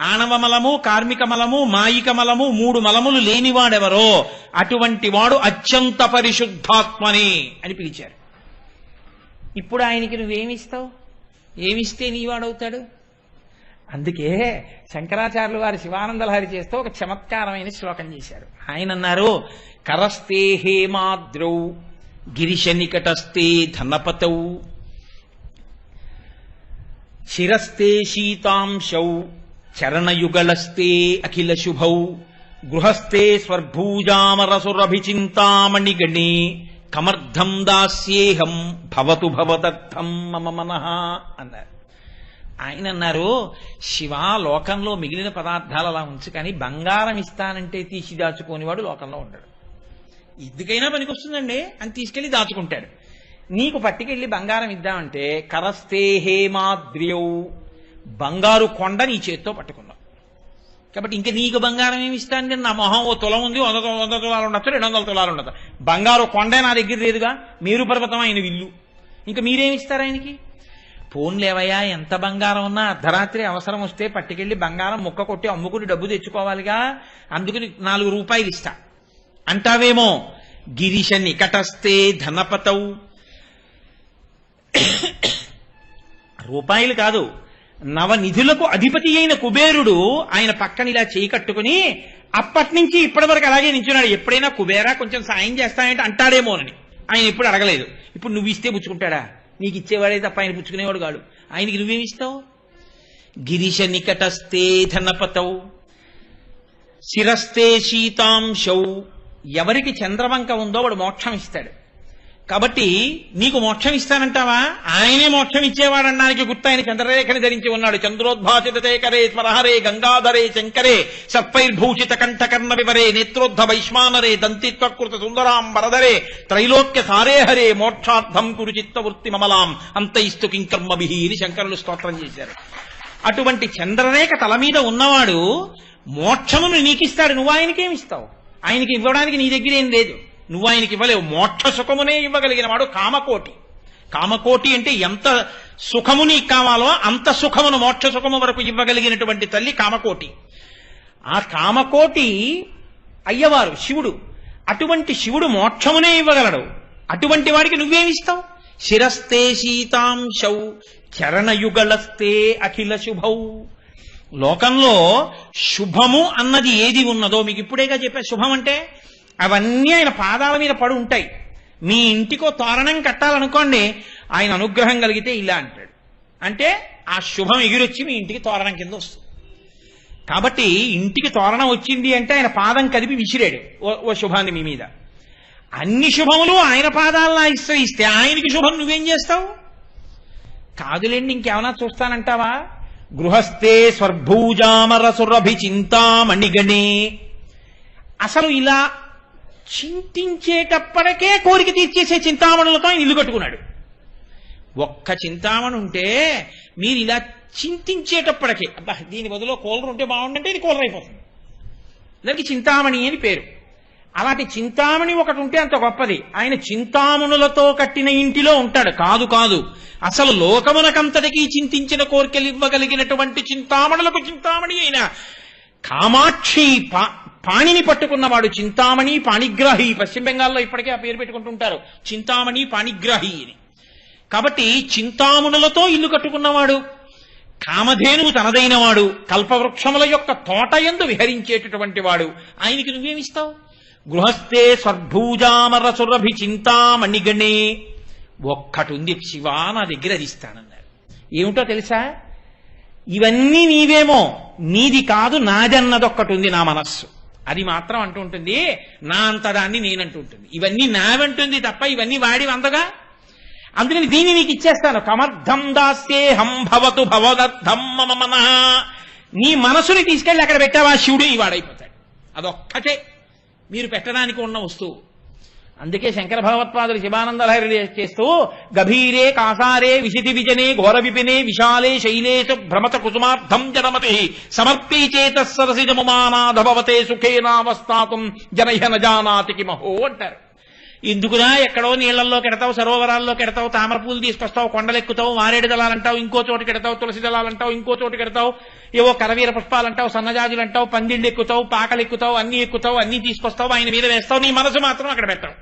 ఆణవ మలము, కార్మిక మలము, మాయిక మలము, 3 మలములు లేనివాడెవరో అటువంటి వాడు అత్యంత పరిశుద్ధాత్మని అని పిలిచారు. ఇప్పుడు ఆయనకి నువ్వేమిస్తావు? ఏమిస్తే నీవాడవుతాడు? అందుకే శంకరాచార్యులు వారి శివానందలహరి చేస్తూ ఒక చమత్కారమైన శ్లోకం చేశారు. ఆయన అన్నారు, కరస్తే హేమాద్రౌ గిరిశ నికటస్తే ధనపతౌ శిరస్తే శీతాంశౌ చరణయుగళస్తే అఖిల శుభౌ గృహస్థే స్వర్భూజామరసురభిచింతామణిగణే కమర్థం దాస్యేహం భవతు భవదర్థం మమ మనః అన్నారు. ఆయన అన్నారు, శివ లోకంలో మిగిలిన పదార్థాలు అలా ఉంచు, కానీ బంగారం ఇస్తానంటే తీసి దాచుకోనివాడు లోకంలో ఉండడు. ఎందుకైనా పనికొస్తుందండి అని తీసుకెళ్లి దాచుకుంటాడు. నీకు పట్టుకెళ్ళి బంగారం ఇద్దామంటే కరస్తే హేమాద్రియౌ, బంగారు కొండ నీ చేత్తో పట్టుకున్నావు. కాబట్టి ఇంకా నీకు బంగారం ఏమి ఇస్తాను? నా మొహం ఓ తులం ఉంది, 100 తులాలు ఉండొచ్చు, 200 తులాలు ఉండదు. బంగారు కొండే నా దగ్గర లేదుగా, మేరు పర్వతం ఆయన విల్లు. ఇంకా మీరేమిస్తారు ఆయనకి? పోన్లేవయ్యా, ఎంత బంగారం ఉన్నా అర్ధరాత్రి అవసరం వస్తే పట్టుకెళ్ళి బంగారం ముక్క కొట్టి అమ్ముకుని డబ్బు తెచ్చుకోవాలిగా, అందుకని 4 రూపాయలు ఇస్తా అంటావేమో. గిరిశ నికటస్తే ధనపతౌ, రూపాయలు కాదు, నవనిధులకు అధిపతి అయిన కుబేరుడు ఆయన పక్కన ఇలా చేయి కట్టుకుని అప్పటి నుంచి ఇప్పటి వరకు అలాగే నించున్నాడు. ఎప్పుడైనా కుబేరా కొంచెం సాయం చేస్తానంటే అంటాడేమోనని ఆయన ఎప్పుడు అడగలేదు. ఇప్పుడు నువ్వు ఇస్తే పుచ్చుకుంటాడా? నీకు ఇచ్చేవాడే తప్ప ఆయన పుచ్చుకునేవాడు కాడు. ఆయనకి నువ్వేమిస్తావు? గిరిశ నికటస్తే ధనపతౌ శిరస్తే శీతాంశౌ, ఎవరికి చంద్రవంక ఉందో వాడు మోక్షం ఇస్తాడు. కాబట్టి నీకు మోక్షం ఇస్తానంటావా? ఆయనే మోక్షం ఇచ్చేవాడన్నానికి గుర్తు ఆయన చంద్రరేఖని ధరించి ఉన్నాడు. చంద్రోద్భాసిత శేఖరే స్మరహరే గంగాధరే శంకరే సర్పైర్భూషిత కంఠకర్ణ వివరే నేత్రోద్ధ వైశ్వానరే దంతిత్వకృత సుందరాం వరదరే త్రైలోక్య సారేహరే మోక్షార్థం కురు చిత్తవృత్తి మమలాం అంతయిస్తు కింకర్మభిః అని శంకరులు స్తోత్రం చేశారు. అటువంటి చంద్రరేఖ తల మీద ఉన్నవాడు మోక్షమును నీకిస్తాడు. నువ్వు ఆయనకేమిస్తావు? ఆయనకి ఇవ్వడానికి నీ దగ్గర ఏం లేదు, నువ్వు ఆయనకి ఇవ్వలేవు. మోక్ష సుఖమునే ఇవ్వగలిగిన వాడు కామకోటి. కామకోటి అంటే ఎంత సుఖము నీకు కావాలో అంత సుఖమును మోక్ష సుఖము వరకు ఇవ్వగలిగినటువంటి తల్లి కామకోటి. ఆ కామకోటి అయ్యవారు శివుడు. అటువంటి శివుడు మోక్షమునే ఇవ్వగలడు. అటువంటి వాడికి నువ్వేమిస్తావు? శిరస్తే శీతాంశౌ చరణయుగళస్తే అఖిల శుభౌ. లోకంలో శుభము అన్నది ఏది ఉన్నదో మీకు ఇప్పుడేగా చెప్పా. శుభం అంటే అవన్నీ ఆయన పాదాల మీద పడి ఉంటాయి. మీ ఇంటికో తోరణం కట్టాలనుకోండి, ఆయన అనుగ్రహం కలిగితే ఇలా అంటాడు. అంటే ఆ శుభం ఎగిరొచ్చి మీ ఇంటికి తోరణం కింద వస్తుంది. కాబట్టి ఇంటికి తోరణం వచ్చింది అంటే ఆయన పాదం కదిపి విసిరాడు ఓ శుభాన్ని మీ మీద. అన్ని శుభములు ఆయన పాదాలను ఆశ్రయిస్తే ఆయనకి శుభం నువ్వేం చేస్తావు? కాదులేండి, ఇంకేమన్నా చూస్తానంటావా? గృహస్థే స్వర్భూజామరసురభిచింతామణిగణే. అసలు ఇలా చింతించేటప్పటికే కోరిక తీర్చేసే చింతామణులతో ఆయన ఇల్లు కట్టుకున్నాడు. ఒక్క చింతామణి ఉంటే మీరు ఇలా చింతించేటప్పటికే, అబ్బా దీని బదులో కూలర్ ఉంటే బాగుండంటే ఇది కూలర్ అయిపోతుంది. దానికి చింతామణి అని పేరు. అలాంటి చింతామణి ఒకటి ఉంటే అంత గొప్పది. ఆయన చింతామణులతో కట్టిన ఇంటిలో ఉంటాడు. కాదు, అసలు లోకమునకంతటికీ చింతించిన కోరికలు ఇవ్వగలిగినటువంటి చింతామణులకు చింతామణి అయిన కామాక్షి పాణిని పట్టుకున్నవాడు చింతామణి పాణిగ్రాహి. పశ్చిమ బెంగాల్లో ఇప్పటికే ఆ పేరు పెట్టుకుంటుంటారు, చింతామణి పాణిగ్రాహి అని. కాబట్టి చింతామణులతో ఇల్లు కట్టుకున్నవాడు, కామధేనువు తనదైనవాడు, కల్పవృక్షముల యొక్క తోటయందు విహరించేటటువంటి వాడు, ఆయనకి నువ్వేమిస్తావు? గృహస్థే స్వర్భూజామర సురభి చింతామణిగణే. ఒక్కటుంది శివ, నా దగ్గర అది ఇస్తానన్నారు. ఏమిటో తెలుసా? ఇవన్నీ నీవేమో, నీది కాదు నాదన్నదొక్కటి ఉంది నా మనస్సు. అది మాత్రం అంటూ ఉంటుంది, నా అంతదాన్ని నేనంటూ ఉంటుంది. ఇవన్నీ నావంటుంది తప్ప ఇవన్నీ వాడి వందగా. అందుకని దీన్ని నీకు ఇచ్చేస్తాను. కమర్థం దాస్యేహం భవతు భవదర్థం మమ మనః. నీ మనసుని తీసుకెళ్ళి అక్కడ పెట్టావా, శివుడు ఈ వాడైపోతాడు. అదొక్కటే మీరు పెట్టడానికి ఉన్న వస్తువు. అందుకే శంకర భగవత్పాదులు శివానందలహరి చేస్తూ గభీరే కాసారే విశితి విజనే ఘోర విపినే విశాలే శైలేశ భ్రమత కుసుమార్థం జనమతి సమర్పీ చేత సరసిజముమానాధభవతే సుఖేనావస్థాతుం జనహ్య నజానాతి కిమహో అంటారు. ఎందుకునా ఎక్కడో నీళ్లలో కెడతావు, సరోవరాల్లో కెడతావు, తామరపూలు తీసుకొస్తావు, కొండలెక్కుతావు, మారేడు దళాలంటావు, ఇంకో చోటు కెడతావు, తులసి దళాలంటావు, ఇంకో చోటు కెడతావు, ఏవో కరవీర పుష్పాలంటావు, సన్నజాజులు అంటావు, పందిళ్ళు ఎక్కుతావు, పాకలు ఎక్కుతావు, అన్ని తీసుకొస్తావు, ఆయన మీద వేస్తావు, నీ మనసు మాత్రం అక్కడ పెట్టావు.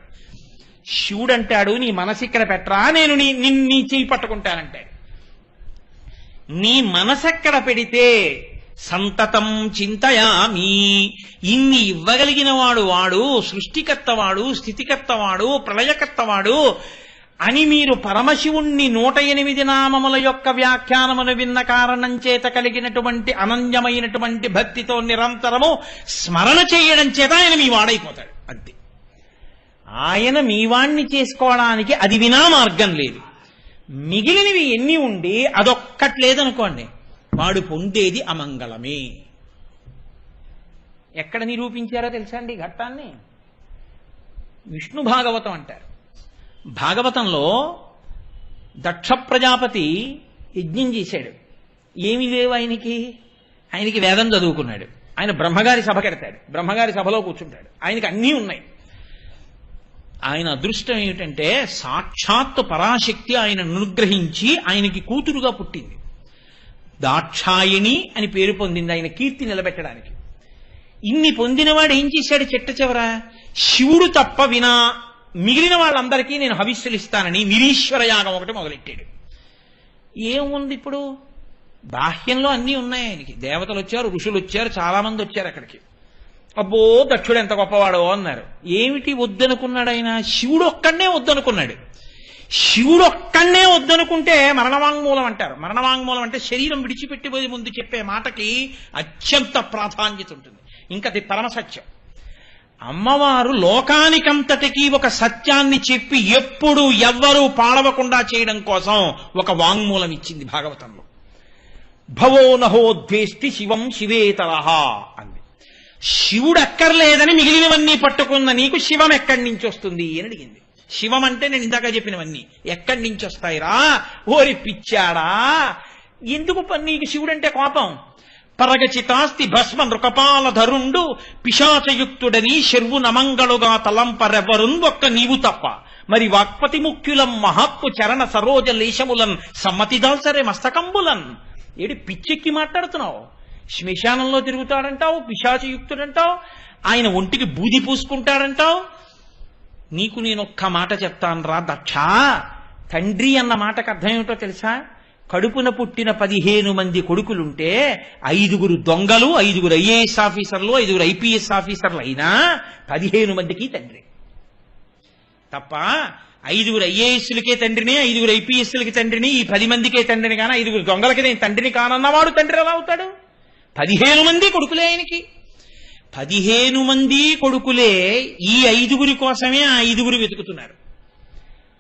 శివుడు అంటాడు, నీ మనసు ఇక్కడ పెట్టరా, నేను నీ చెయ్యి పట్టుకుంటానంటాడు. నీ మనసెక్కడ పెడితే సంతతం చింతయామి. ఇన్ని ఇవ్వగలిగిన వాడు సృష్టికర్తవాడు, స్థితికర్తవాడు, ప్రళయకర్తవాడు అని మీరు పరమశివుణ్ణి 108 నామముల యొక్క వ్యాఖ్యానమును విన్న కారణం చేత కలిగినటువంటి అనన్యమైనటువంటి భక్తితో నిరంతరము స్మరణ చేయడం చేత ఆయన మీ వాడైపోతాడు. అంతే. ఆయన మీవాణ్ణి చేసుకోవడానికి అది వినా మార్గం లేదు. మిగిలినవి ఎన్ని ఉండి అదొక్కట్లేదనుకోండి, వాడు పొందేది అమంగళమే. ఎక్కడ నిరూపించారో తెలుసా అండి ఘట్టాన్ని? విష్ణు భాగవతం అంటారు. భాగవతంలో దక్ష ప్రజాపతి యజ్ఞం చేశాడు. ఏమి లేవు ఆయనకి వేదం చదువుకున్నాడు. ఆయన బ్రహ్మగారి సభ కెడతాడు, బ్రహ్మగారి సభలో కూర్చుంటాడు, ఆయనకి అన్నీ ఉన్నాయి. ఆయన అదృష్టం ఏమిటంటే సాక్షాత్తు పరాశక్తి ఆయన అనుగ్రహించి ఆయనకి కూతురుగా పుట్టింది. దాక్షాయణి అని పేరు పొందింది ఆయన కీర్తి నిలబెట్టడానికి. ఇన్ని పొందినవాడు ఏం చేశాడు? చిట్ట చివర శివుడు తప్ప వినా మిగిలిన వాళ్ళందరికీ నేను హవిస్సులు ఇస్తానని నిరీశ్వర యాగం ఒకటి మొదలెట్టాడు. ఏముంది ఇప్పుడు? బాహ్యంలో అన్నీ ఉన్నాయి ఆయనకి. దేవతలు వచ్చారు, ఋషులు వచ్చారు, చాలా మంది వచ్చారు అక్కడికి. అబ్బో దక్షుడు ఎంత గొప్పవాడో అన్నారు. ఏమిటి వద్దనుకున్నాడు ఆయన? శివుడు ఒక్కడనే వద్దనుకున్నాడు. శివుడు ఒక్కడనే వద్దనుకుంటే మరణవాంగ్మూలం అంటారు. మరణవాంగ్మూలం అంటే శరీరం విడిచిపెట్టిపోయే ముందు చెప్పే మాటకి అత్యంత ప్రాధాన్యత ఉంటుంది. ఇంకది పరమసత్యం. అమ్మవారు లోకానికంతటికీ ఒక సత్యాన్ని చెప్పి ఎప్పుడు ఎవ్వరూ పాడవకుండా చేయడం కోసం ఒక వాంగ్మూలం ఇచ్చింది భాగవతంలో. భవో నహో ద్వేష్టి శివం శివేతరహ అంది. శివుడు అక్కర్లేదని మిగిలినవన్నీ పట్టుకున్న నీకు శివం ఎక్కడి నుంచి వస్తుంది అని అడిగింది. శివం అంటే నేను ఇందాక చెప్పినవన్నీ ఎక్కడి నుంచి వస్తాయిరా? ఓరి పిచ్చాడా, ఎందుకు నీకు శివుడంటే కోపం? పరగచితాస్తి భస్మ నృకపాల ధరుండు పిశాచయుక్తుడని శర్వు నమంగళుగా తలంపరెవరున్ ఒక్క నీవు తప్ప మరి వాక్పతి ముఖ్యులం మహాత్ము చరణ సరోజ లేశములన్ సమ్మతిదాల్సరే మస్తకంబులన్. ఏడి పిచ్చెక్కి మాట్లాడుతున్నావు? శ్మశానంలో తిరుగుతాడంటావు, పిశాచయుక్తుడంటావు, ఆయన ఒంటికి బూది పూసుకుంటాడంటావు. నీకు నేనొక్క మాట చెప్తాను రా దక్ష. తండ్రి అన్న మాటకు అర్థం ఏమిటో తెలుసా? కడుపున పుట్టిన 15 మంది కొడుకులుంటే 5 దొంగలు, 5 ఐఏఎస్ ఆఫీసర్లు, 5 ఐపీఎస్ ఆఫీసర్లు అయినా 15 మందికి తండ్రి తప్ప 5 ఐఏఎస్లకే తండ్రిని, 5 ఐపీఎస్లకి తండ్రిని, ఈ 10 మందికే తండ్రిని కానా 5 దొంగలకి నేను తండ్రిని కానన్నవాడు తండ్రి ఎలా అవుతాడు? 15 మంది కొడుకులే ఆయనకి. 15 మంది కొడుకులే ఈ 5 కోసమే ఆ 5 వెతుకుతున్నారు.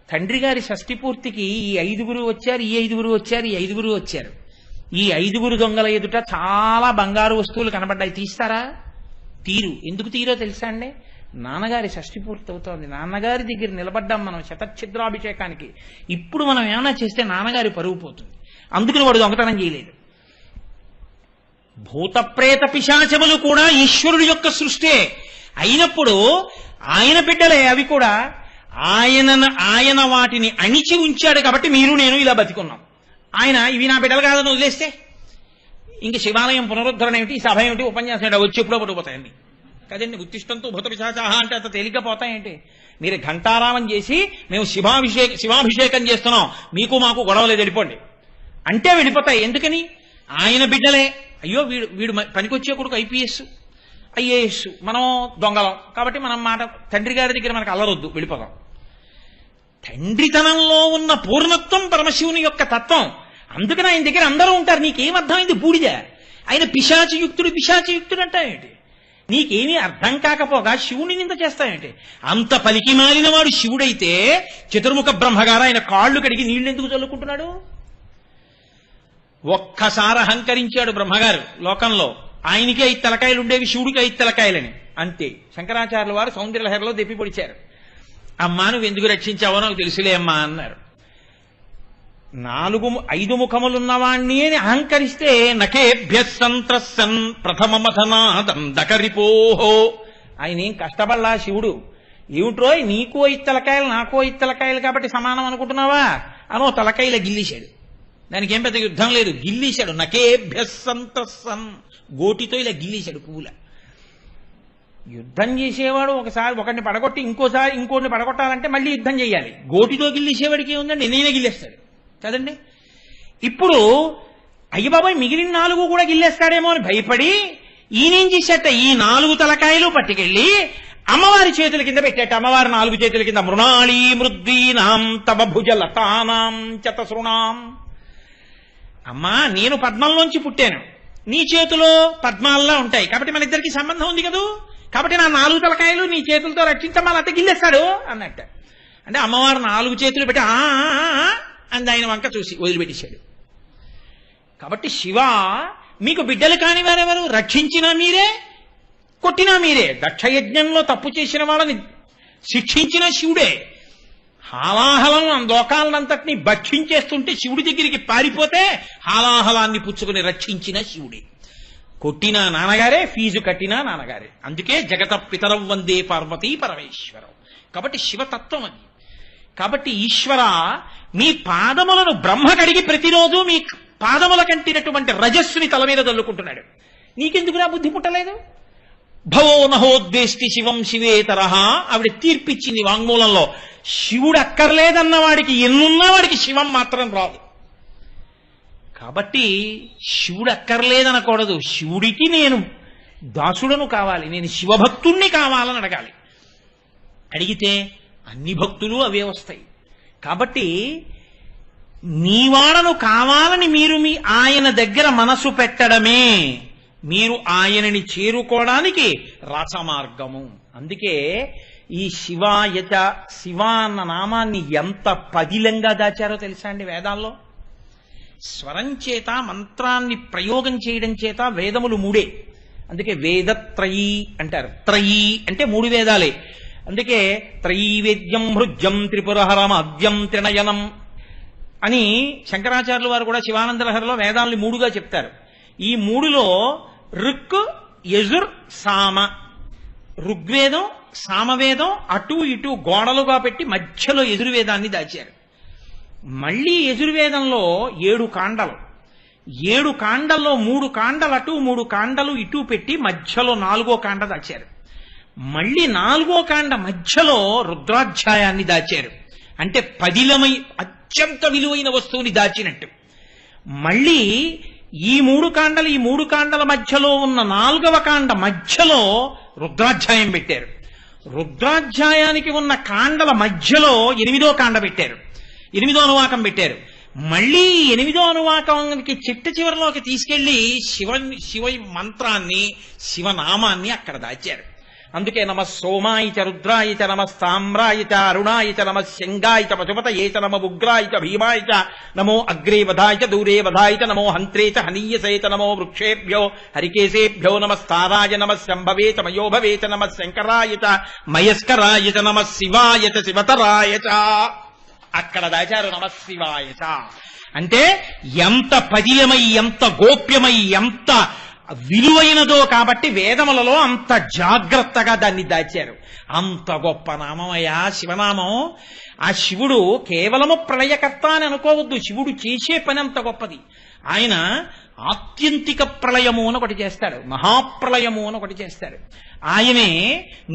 తండ్రి గారి షష్ఠి పూర్తికి ఈ 5 వచ్చారు, ఈ 5 వచ్చారు, ఈ 5 వచ్చారు. ఈ 5 దొంగల ఎదుట చాలా బంగారు వస్తువులు కనబడ్డాయి. తీస్తారా? తీరు. ఎందుకు తీరో తెలుసా అండి? నాన్నగారి షష్ఠి పూర్తి అవుతోంది. నాన్నగారి దగ్గర నిలబడ్డాం మనం శతఛిద్రాభిషేకానికి. ఇప్పుడు మనం ఏమైనా చేస్తే నాన్నగారి పరువు పోతుంది. అందుకని వాడు దొంగతనం చేయలేదు. భూతప్రేత పిశాచములు కూడా ఈశ్వరుడు యొక్క సృష్టే అయినప్పుడు ఆయన బిడ్డలే అవి కూడా. ఆయన వాటిని అణిచి ఉంచాడు కాబట్టి మీరు నేను ఇలా బతికున్నాం. ఆయన ఇవి నా బిడ్డలు కాదని వదిలేస్తే ఇంక శివాలయం పునరుద్ధరణ ఏమిటి, సభ ఏమిటి, ఉపన్యాసం ఏమిటి, వచ్చి ఎప్పుడో పడిపోతాయన్ని. కదండి. ఉత్తిష్టంతో భూత పిశాచాహ అంటే అంత తేలిగ్గా పోతాయేంటి? మీరు ఘంటారామం చేసి మేము శివాభిషేకం చేస్తున్నాం, మీకు మాకు గొడవ లేదు, వెళ్ళిపోండి అంటే వెళ్ళిపోతాయి. ఎందుకని? ఆయన బిడ్డలే. అయ్యో వీడు వీడు పనికొచ్చే కొడుకు ఐపీఎస్ ఐఏఎస్, మనం దొంగలం కాబట్టి మనం మాట తండ్రి గారి దగ్గర మనకు అల్లరొద్దు, వెళ్ళిపోదాం. తండ్రితనంలో ఉన్న పూర్ణత్వం పరమశివుని యొక్క తత్వం. అందుకని ఆయన దగ్గర అందరూ ఉంటారు. నీకేమర్థమైంది? బూడిద. ఆయన పిశాచయుక్తుడు అంటావేంటి? నీకేమీ అర్థం కాకపోగా శివుని నింద చేస్తావేంటి? అంత పలికి మారిన వాడు శివుడైతే చతుర్ముఖ బ్రహ్మగారు ఆయన కాళ్ళు కడిగి నీళ్ళెందుకు చల్లుకుంటున్నాడు? ఒక్కసారి అహంకరించాడు బ్రహ్మగారు లోకంలో. ఆయనకి 5 తలకాయలు ఉండేవి, శివుడికి 5 తలకాయలని. అంతే. శంకరాచార్యుల వారు సౌందర్యలహరిలో దెప్పి పొడిచారు. అమ్మా నువ్వు ఎందుకు రక్షించావో నాకు తెలుసులే అమ్మా అన్నారు. 5 ముఖములున్నవాణ్ణి అని అహంకరిస్తే నకేభ్య సంత్రసన్ ప్రథమమథనాదం దకరిపోహో. ఆయన ఏం కష్టపడలా శివుడు. ఏమిట్రో నీకు 5 తలకాయలు నాకు 5 తలకాయలు కాబట్టి సమానం అనుకుంటున్నావా? అనో తలకాయల గిల్లీశాడు. దానికి ఏం పెద్ద యుద్ధం లేదు, గిల్లీశాడు. నకేభ్య సంత్రసన్, గోటితో ఇలా గిల్లీశాడు పువ్వుల. యుద్ధం చేసేవాడు ఒకసారి ఒకరిని పడగొట్టి ఇంకోసారి ఇంకోటిని పడగొట్టాలంటే మళ్ళీ యుద్ధం చేయాలి. గోటితో గిల్లేసేవాడికి ఏముందండి, నేనే గిల్లేస్తాడు కదండి. ఇప్పుడు అయ్య బాబాయ్ మిగిలిన 4 కూడా గిల్లేస్తాడేమో అని భయపడి ఈయనేం చేశాట, ఈ 4 తలకాయలు పట్టుకెళ్ళి అమ్మవారి చేతుల కింద పెట్టాట. అమ్మవారి 4 చేతుల కింద మృణాళీ మృద్వీనాం తవ భుజ లతానాం చతసృణాం. అమ్మా నేను పద్మంలోంచి పుట్టాను, నీ చేతిలో పద్మాల్లా ఉంటాయి కాబట్టి మన ఇద్దరికి సంబంధం ఉంది కదూ, కాబట్టి నా 4 తలకాయలు నీ చేతులతో రక్షించమ్మా లేకపోతే గిల్లేస్తాడు అన్నట్ట. అంటే అమ్మవారు 4 చేతులు పెట్టి అంది ఆయన వంక చూసి వదిలిపెట్టేశాడు. కాబట్టి శివ మీకు బిడ్డలు కాని వారెవరు? రక్షించినా మీరే, కొట్టినా మీరే. దక్షయజ్ఞంలో తప్పు చేసిన వాళ్ళని శిక్షించిన శివుడే. హాలాహలం లోకాలనంతటినీ భక్షించేస్తుంటే శివుడి దగ్గరికి పారిపోతే హాలాహలాన్ని పుచ్చుకుని రక్షించిన శివుడే. కొట్టినా నాన్నగారే, ఫీజు కట్టినా నాన్నగారే. అందుకే జగత పితరం వందే పార్వతీ పరమేశ్వరం. కాబట్టి శివతత్వం అది. కాబట్టి ఈశ్వర మీ పాదములను బ్రహ్మ కడిగి ప్రతిరోజు మీ పాదముల కంటినటువంటి రజస్సుని తల మీద తల్లుకుంటున్నాడు. నీకెందుకురా బుద్ధి పుట్టలేదు? భవో నహోద్వేష్టి శివం శివేతరహ ఆవిడ తీర్పిచ్చింది వాంగ్మూలంలో. శివుడు అక్కర్లేదన్న వాడికి ఎన్నున్నా వాడికి శివం మాత్రం రాదు. కాబట్టి శివుడు అక్కర్లేదనకూడదు. శివుడికి నేను దాసుడను కావాలి, నేను శివభక్తుణ్ణి కావాలని అడగాలి. అడిగితే అన్ని భక్తులు అవే వస్తాయి. కాబట్టి నీవాడను కావాలని మీరు మీ ఆయన దగ్గర మనసు పెట్టడమే మీరు ఆయనని చేరుకోవడానికి రసమార్గము. అందుకే ఈ శివాయచ, శివ అన్న నామాన్ని ఎంత పదిలంగా దాచారో తెలుసా అండి వేదాల్లో. స్వరం చేత మంత్రాన్ని ప్రయోగం చేయడం చేత వేదములు 3. అందుకే వేదత్రయీ అంటారు. త్రయీ అంటే 3 వేదాలే. అందుకే త్రైవేద్యం హృజ్యం త్రిపురహరం అద్యం త్రినయనం అని శంకరాచార్యుల వారు కూడా శివానందలహరిలో వేదాలని 3గా చెప్తారు. ఈ 3లో ఋక్, యజుర్, సామ. ఋగ్వేదం, సామవేదం అటు ఇటు గోడలుగా పెట్టి మధ్యలో యజుర్వేదాన్ని దాచారు. మళ్ళీ యజుర్వేదంలో 7 కాండలు. 7 కాండల్లో 3 కాండలు అటు 3 కాండలు ఇటు పెట్టి మధ్యలో 4వ కాండ దాచారు. మళ్ళీ 4వ కాండ మధ్యలో రుద్రాధ్యాయాన్ని దాచారు. అంటే పదిలమై అత్యంత విలువైన వస్తువుని దాచినట్టు. మళ్ళీ ఈ 3 కాండలు, ఈ 3 కాండల మధ్యలో ఉన్న 4వ కాండ మధ్యలో రుద్రాధ్యాయం పెట్టారు. రుద్రాధ్యాయానికి ఉన్న కాండల మధ్యలో 8వ కాండ పెట్టారు, 8వ అనువాకం పెట్టారు. మళ్ళీ 8వ అనువాకానికి చిట్ట చివరిలోకి తీసుకెళ్లి శివ మంత్రాన్ని, శివనామాన్ని అక్కడ దాచారు. అందుకే నమ సోమాయ చ రుద్రాయ చ నమ స్తామ్రాయ చ అరుణాయ చ నమ శంగాయ చ పశుపతయే చ నమ ఉగ్రాయ చ భీమాయ చ నమో అగ్రే వధాయ చ దూరే వధాయ చ నమో హంత్రే చ హనీయసే చ నమో వృక్షేభ్యో హరికేశేభ్యో నమస్తారాయ నమ శంభవే చ మయోభవే చ నమ శంకరాయ చ మయస్కరాయ చ నమ శివాయ చ శివతరాయ చ. అక్కడ దాచారు నమ శివాయ చ. అంటే ఎంత పదిలమై, ఎంత గోప్యమై, ఎంత విలువైనదో కాబట్టి వేదములలో అంత జాగ్రత్తగా దాన్ని దాచారు. అంత గొప్ప నామమయ్యా శివనామం. ఆ శివుడు కేవలము ప్రళయకర్త అని అనుకోవద్దు. శివుడు చేసే పని అంత గొప్పది. ఆయన ఆత్యంతిక ప్రళయము అని ఒకటి చేస్తాడు, మహాప్రళయము అని ఒకటి చేస్తాడు. ఆయనే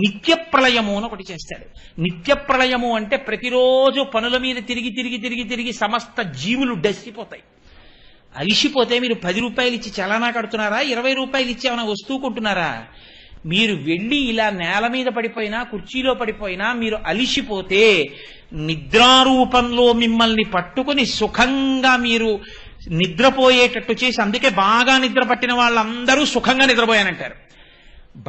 నిత్య ప్రళయము అని ఒకటి చేస్తాడు. నిత్య ప్రళయము అంటే ప్రతిరోజు పనుల మీద తిరిగి తిరిగి తిరిగి తిరిగి సమస్త జీవులు డస్సిపోతాయి. అలిసిపోతే మీరు 10 రూపాయలు ఇచ్చి చలానా కడుతున్నారా, 20 రూపాయలు ఇచ్చి ఏమైనా వస్తువు కొంటున్నారా? మీరు వెళ్ళి ఇలా నేల మీద పడిపోయినా కుర్చీలో పడిపోయినా మీరు అలిసిపోతే నిద్రారూపంలో మిమ్మల్ని పట్టుకుని సుఖంగా మీరు నిద్రపోయేటట్టు చేసి, అందుకే బాగా నిద్ర పట్టిన వాళ్ళందరూ సుఖంగా నిద్రపోయానంటారు.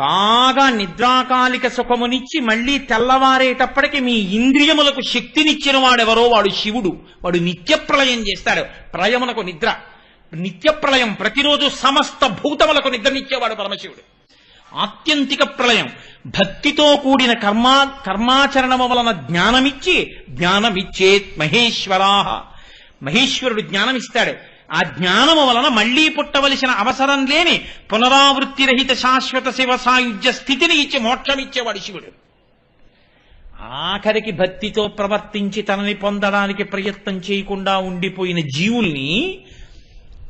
బాగా నిద్రాకాలిక సుఖమునిచ్చి మళ్ళీ తెల్లవారేటప్పటికి మీ ఇంద్రియములకు శక్తినిచ్చిన వాడెవరో వాడు శివుడు. వాడు నిత్య ప్రళయం చేస్తాడు. ప్రళయమునకు నిద్ర, నిత్య ప్రళయం, ప్రతిరోజు సమస్త భూతములకు నిద్రనిచ్చేవాడు పరమశివుడు. ఆత్యంతిక ప్రళయం భక్తితో కూడిన కర్మాచరణము వలన జ్ఞానమిచ్చి, జ్ఞానమిచ్చేత్ మహేశ్వరాః, మహేశ్వరుడు జ్ఞానమిస్తాడు. ఆ జ్ఞానము వలన మళ్లీ పుట్టవలసిన అవసరం లేని పునరావృత్తి రహిత శాశ్వత శివ సాయుధ్య స్థితిని ఇచ్చి మోక్షమిచ్చేవాడు శివుడు. ఆఖరికి భక్తితో ప్రవర్తించి తనని పొందడానికి ప్రయత్నం చేయకుండా ఉండిపోయిన జీవుల్ని,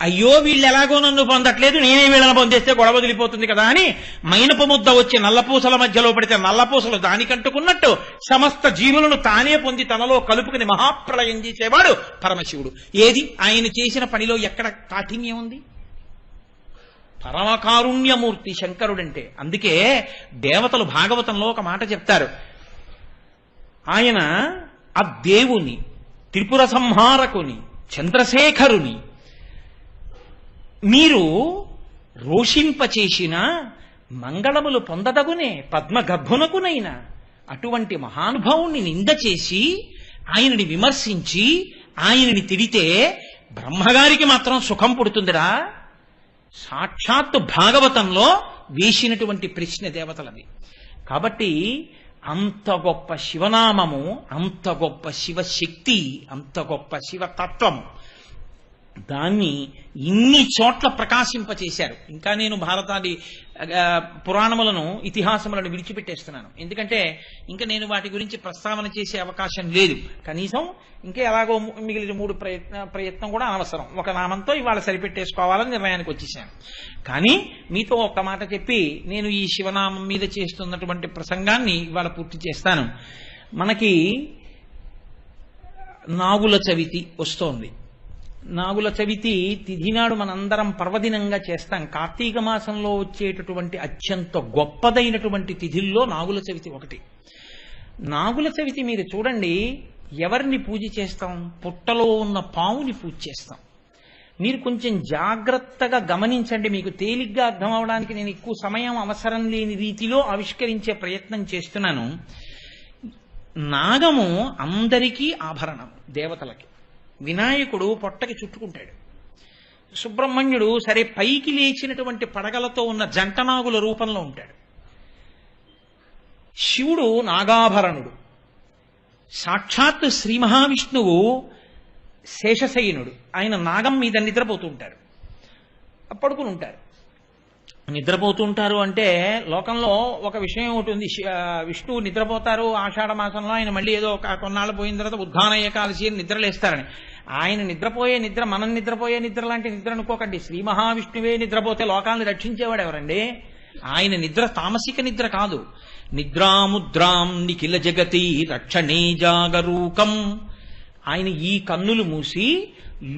అయ్యో వీళ్ళు ఎలాగో నన్ను పొందట్లేదు, నేనే వీళ్ళని పొందేస్తే గొడవ వదిలిపోతుంది కదా అని మైనపు ముద్ద వచ్చి నల్లపూసల మధ్యలో పడితే నల్లపూసలు దానికంటుకున్నట్టు సమస్త జీవులను తానే పొంది తనలో కలుపుకుని మహాప్రళయం చేసేవాడు పరమశివుడు. ఏది ఆయన చేసిన పనిలో ఎక్కడ కాఠిన్యం ఉంది? పరమకారుణ్యమూర్తి శంకరుడంటే. అందుకే దేవతలు భాగవతంలో ఒక మాట చెప్తారు. ఆయన ఆ దేవుని, త్రిపుర సంహారకుని, చంద్రశేఖరుని మీరు రోషింపచేసిన మంగళములు పొందదగునే పద్మగర్భునకునైనా అటువంటి మహానుభావుణ్ణి నింద చేసి ఆయనని విమర్శించి ఆయనని తిడితే బ్రహ్మగారికి మాత్రం సుఖం పుడుతుందిరా? సాక్షాత్తు భాగవతంలో వేసినటువంటి ప్రశ్న దేవతలది. కాబట్టి అంత గొప్ప శివనామము, అంత గొప్ప శివశక్తి, అంత గొప్ప శివతత్వము, దాన్ని ఇన్ని చోట్ల ప్రకాశింపచేశారు. ఇంకా నేను భారతాది పురాణములను, ఇతిహాసములను విడిచిపెట్టేస్తున్నాను. ఎందుకంటే ఇంకా నేను వాటి గురించి ప్రస్తావన చేసే అవకాశం లేదు. కనీసం ఇంకా ఎలాగో మిగిలిన 3 ప్రయత్నం కూడా అనవసరం. ఒక నామంతో ఇవాళ సరిపెట్టేసుకోవాలని నిర్ణయానికి వచ్చేసాను. కానీ మీతో ఒక్క మాట చెప్పి నేను ఈ శివనామం మీద చేస్తున్నటువంటి ప్రసంగాన్ని ఇవాళ పూర్తి చేస్తాను. మనకి నాగుల చవితి వస్తోంది. నాగుల చవితి తిథి నాడు మనందరం పర్వదినంగా చేస్తాం. కార్తీక మాసంలో వచ్చేటటువంటి అత్యంత గొప్పదైనటువంటి తిథుల్లో నాగుల చవితి ఒకటి. నాగుల చవితి మీరు చూడండి, ఎవరిని పూజ చేస్తాం? పుట్టలో ఉన్న పావుని పూజ చేస్తాం. మీరు కొంచెం జాగ్రత్తగా గమనించండి. మీకు తేలిగ్గా అర్థం అవడానికి నేను ఎక్కువ సమయం అవసరం లేని రీతిలో ఆవిష్కరించే ప్రయత్నం చేస్తున్నాను. నాగము అందరికీ ఆభరణం, దేవతలకి. వినాయకుడు పొట్టకి చుట్టుకుంటాడు. సుబ్రహ్మణ్యుడు సరే పైకి లేచినటువంటి పడగలతో ఉన్న జంటనాగుల రూపంలో ఉంటాడు. శివుడు నాగాభరణుడు. సాక్షాత్తు శ్రీ మహావిష్ణువు శేషశయనుడు. ఆయన నాగం మీద నిద్రపోతూ ఉంటారు, పడుకుని ఉంటారు. నిద్రపోతూ ఉంటారు అంటే లోకంలో ఒక విషయం ఒకటి ఉంది. విష్ణువు నిద్రపోతారు ఆషాఢ మాసంలో, ఆయన మళ్ళీ ఏదో కొన్నాళ్ళు పోయిన తర్వాత ఉద్ఘాన ఏకాదశి అని నిద్రలేస్తారని. ఆయన నిద్రపోయే నిద్ర మనం నిద్రపోయే నిద్ర లాంటి నిద్ర అనుకోకండి. శ్రీ మహావిష్ణువే నిద్రపోతే లోకాలను రక్షించేవాడు ఎవరండి? ఆయన నిద్ర తామసిక నిద్ర కాదు. నిద్రాముద్రాం నిఖిల జగతి రక్షణే జాగరూకం. ఆయన ఈ కన్నులు మూసి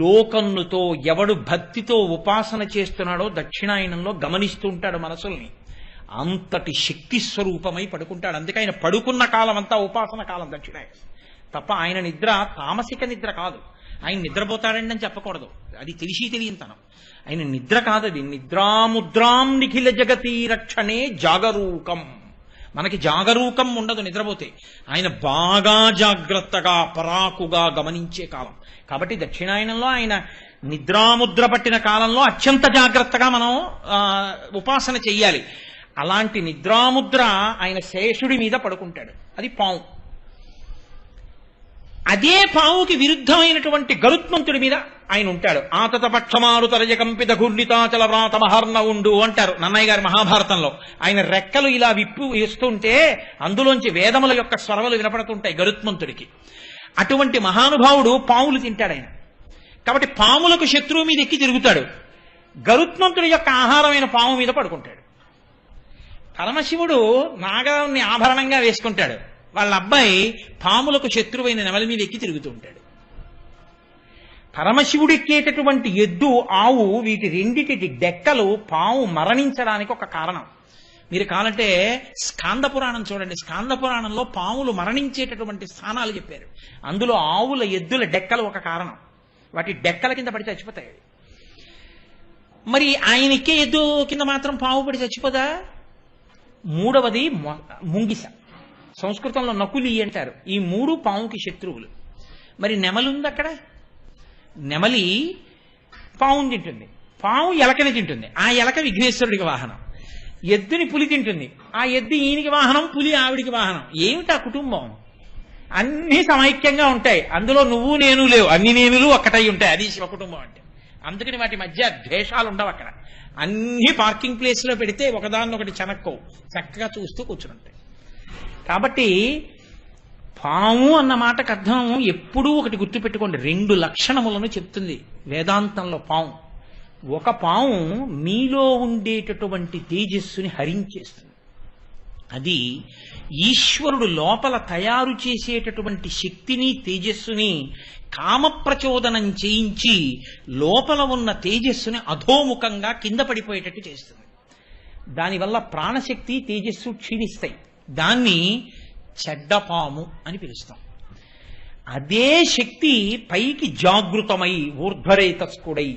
లోకన్నుతో ఎవడు భక్తితో ఉపాసన చేస్తున్నాడో దక్షిణాయనంలో గమనిస్తూ ఉంటాడు మనసుల్ని. అంతటి శక్తి స్వరూపమై పడుకుంటాడు. అందుకే ఆయన పడుకున్న కాలం అంతా ఉపాసన కాలం దక్షిణాయనం తప్ప ఆయన నిద్ర తామసిక నిద్ర కాదు. ఆయన నిద్రపోతాడండి అని చెప్పకూడదు, అది తెలిసి తెలియనితనం. ఆయన నిద్ర కాదది. నిద్రాముద్రాం నిఖిల జగతి రక్షణే జాగరూకం. మనకి జాగరూకం ఉండదు నిద్రపోతే. ఆయన బాగా జాగ్రత్తగా పరాకుగా గమనించే కాలం. కాబట్టి దక్షిణాయనంలో ఆయన నిద్రాముద్ర పట్టిన కాలంలో అత్యంత జాగ్రత్తగా మనం ఉపాసన చెయ్యాలి. అలాంటి నిద్రాముద్ర ఆయన శేషుడి మీద పడుకుంటాడు. అది పాము. అదే పావుకి విరుద్ధమైనటువంటి గరుత్మంతుడి మీద ఆయన ఉంటాడు. ఆతత పక్షమారు తరజ కంపిత గుండితాచల వ్రాత మహర్ణ ఉండు అంటారు నన్నయ్య గారి మహాభారతంలో. ఆయన రెక్కలు ఇలా విప్పు వేస్తుంటే అందులోంచి వేదముల యొక్క స్వరములు వినపడుతుంటాయి గరుత్మంతుడికి. అటువంటి మహానుభావుడు పాములు తింటాడు ఆయన. కాబట్టి పాములకు శత్రువు మీద ఎక్కి తిరుగుతాడు. గరుత్మంతుడి యొక్క ఆహారమైన పాము మీద పడుకుంటాడు. పరమశివుడు నాగాన్ని ఆభరణంగా వేసుకుంటాడు. వాళ్ళ అబ్బాయి పాములకు శత్రువైన నెమలి మీద ఎక్కి తిరుగుతూ ఉంటాడు. పరమశివుడు ఎక్కేటటువంటి ఎద్దు, ఆవు, వీటి రెండిటి డెక్కలు పాము మరణించడానికి ఒక కారణం. మీరు కావాలంటే స్కాంద పురాణం చూడండి. స్కాంద పురాణంలో పాములు మరణించేటటువంటి స్థానాలు చెప్పారు. అందులో ఆవుల, ఎద్దుల డెక్కలు ఒక కారణం. వాటి డెక్కల కింద పడి చచ్చిపోతాయి. మరి ఆయన ఎక్కే ఎద్దు కింద మాత్రం పాము పడి చచ్చిపోదా? మూడవది ముంగిస. సంస్కృతంలో నకులి అంటారు. ఈ మూడు పాముకి శత్రువులు. మరి నెమలి ఉంది అక్కడ. నెమలి పావుని తింటుంది, పాము ఎలకని తింటుంది. ఆ ఎలక విఘ్నేశ్వరుడికి వాహనం. ఎద్దుని పులి తింటుంది, ఆ ఎద్దు ఈయనకి వాహనం, పులి ఆవిడికి వాహనం. ఏమిటి ఆ కుటుంబం? అన్ని సమైక్యంగా ఉంటాయి. అందులో నువ్వు నేను లేవు, అన్ని నేనులు ఒక్కటై ఉంటాయి. అది శివ కుటుంబం అంటే. అందుకని వాటి మధ్య ద్వేషాలు ఉండవు. అక్కడ అన్ని పార్కింగ్ ప్లేస్ లో పెడితే ఒకదాన్నొకటి చెనక్కవు, చక్కగా చూస్తూ కూర్చుంటాయి. కాబట్టి పాము అన్న మాటకు అర్థం ఎప్పుడూ ఒకటి గుర్తుపెట్టుకోండి. 2 లక్షణములను చెప్తుంది వేదాంతంలో పాము. ఒక పాము మీలో ఉండేటటువంటి తేజస్సుని హరించేస్తుంది. అది ఈశ్వరుడు లోపల తయారు చేసేటటువంటి శక్తిని, తేజస్సుని కామప్రచోదనం చేయించి లోపల ఉన్న తేజస్సుని అధోముఖంగా కింద పడిపోయేటట్టు చేస్తుంది. దానివల్ల ప్రాణశక్తి, తేజస్సు క్షీణిస్తాయి. దాన్ని చెడ్డపాము అని పిలుస్తాం. అదే శక్తి పైకి జాగృతమై ఊర్ధ్వరేతస్కుడై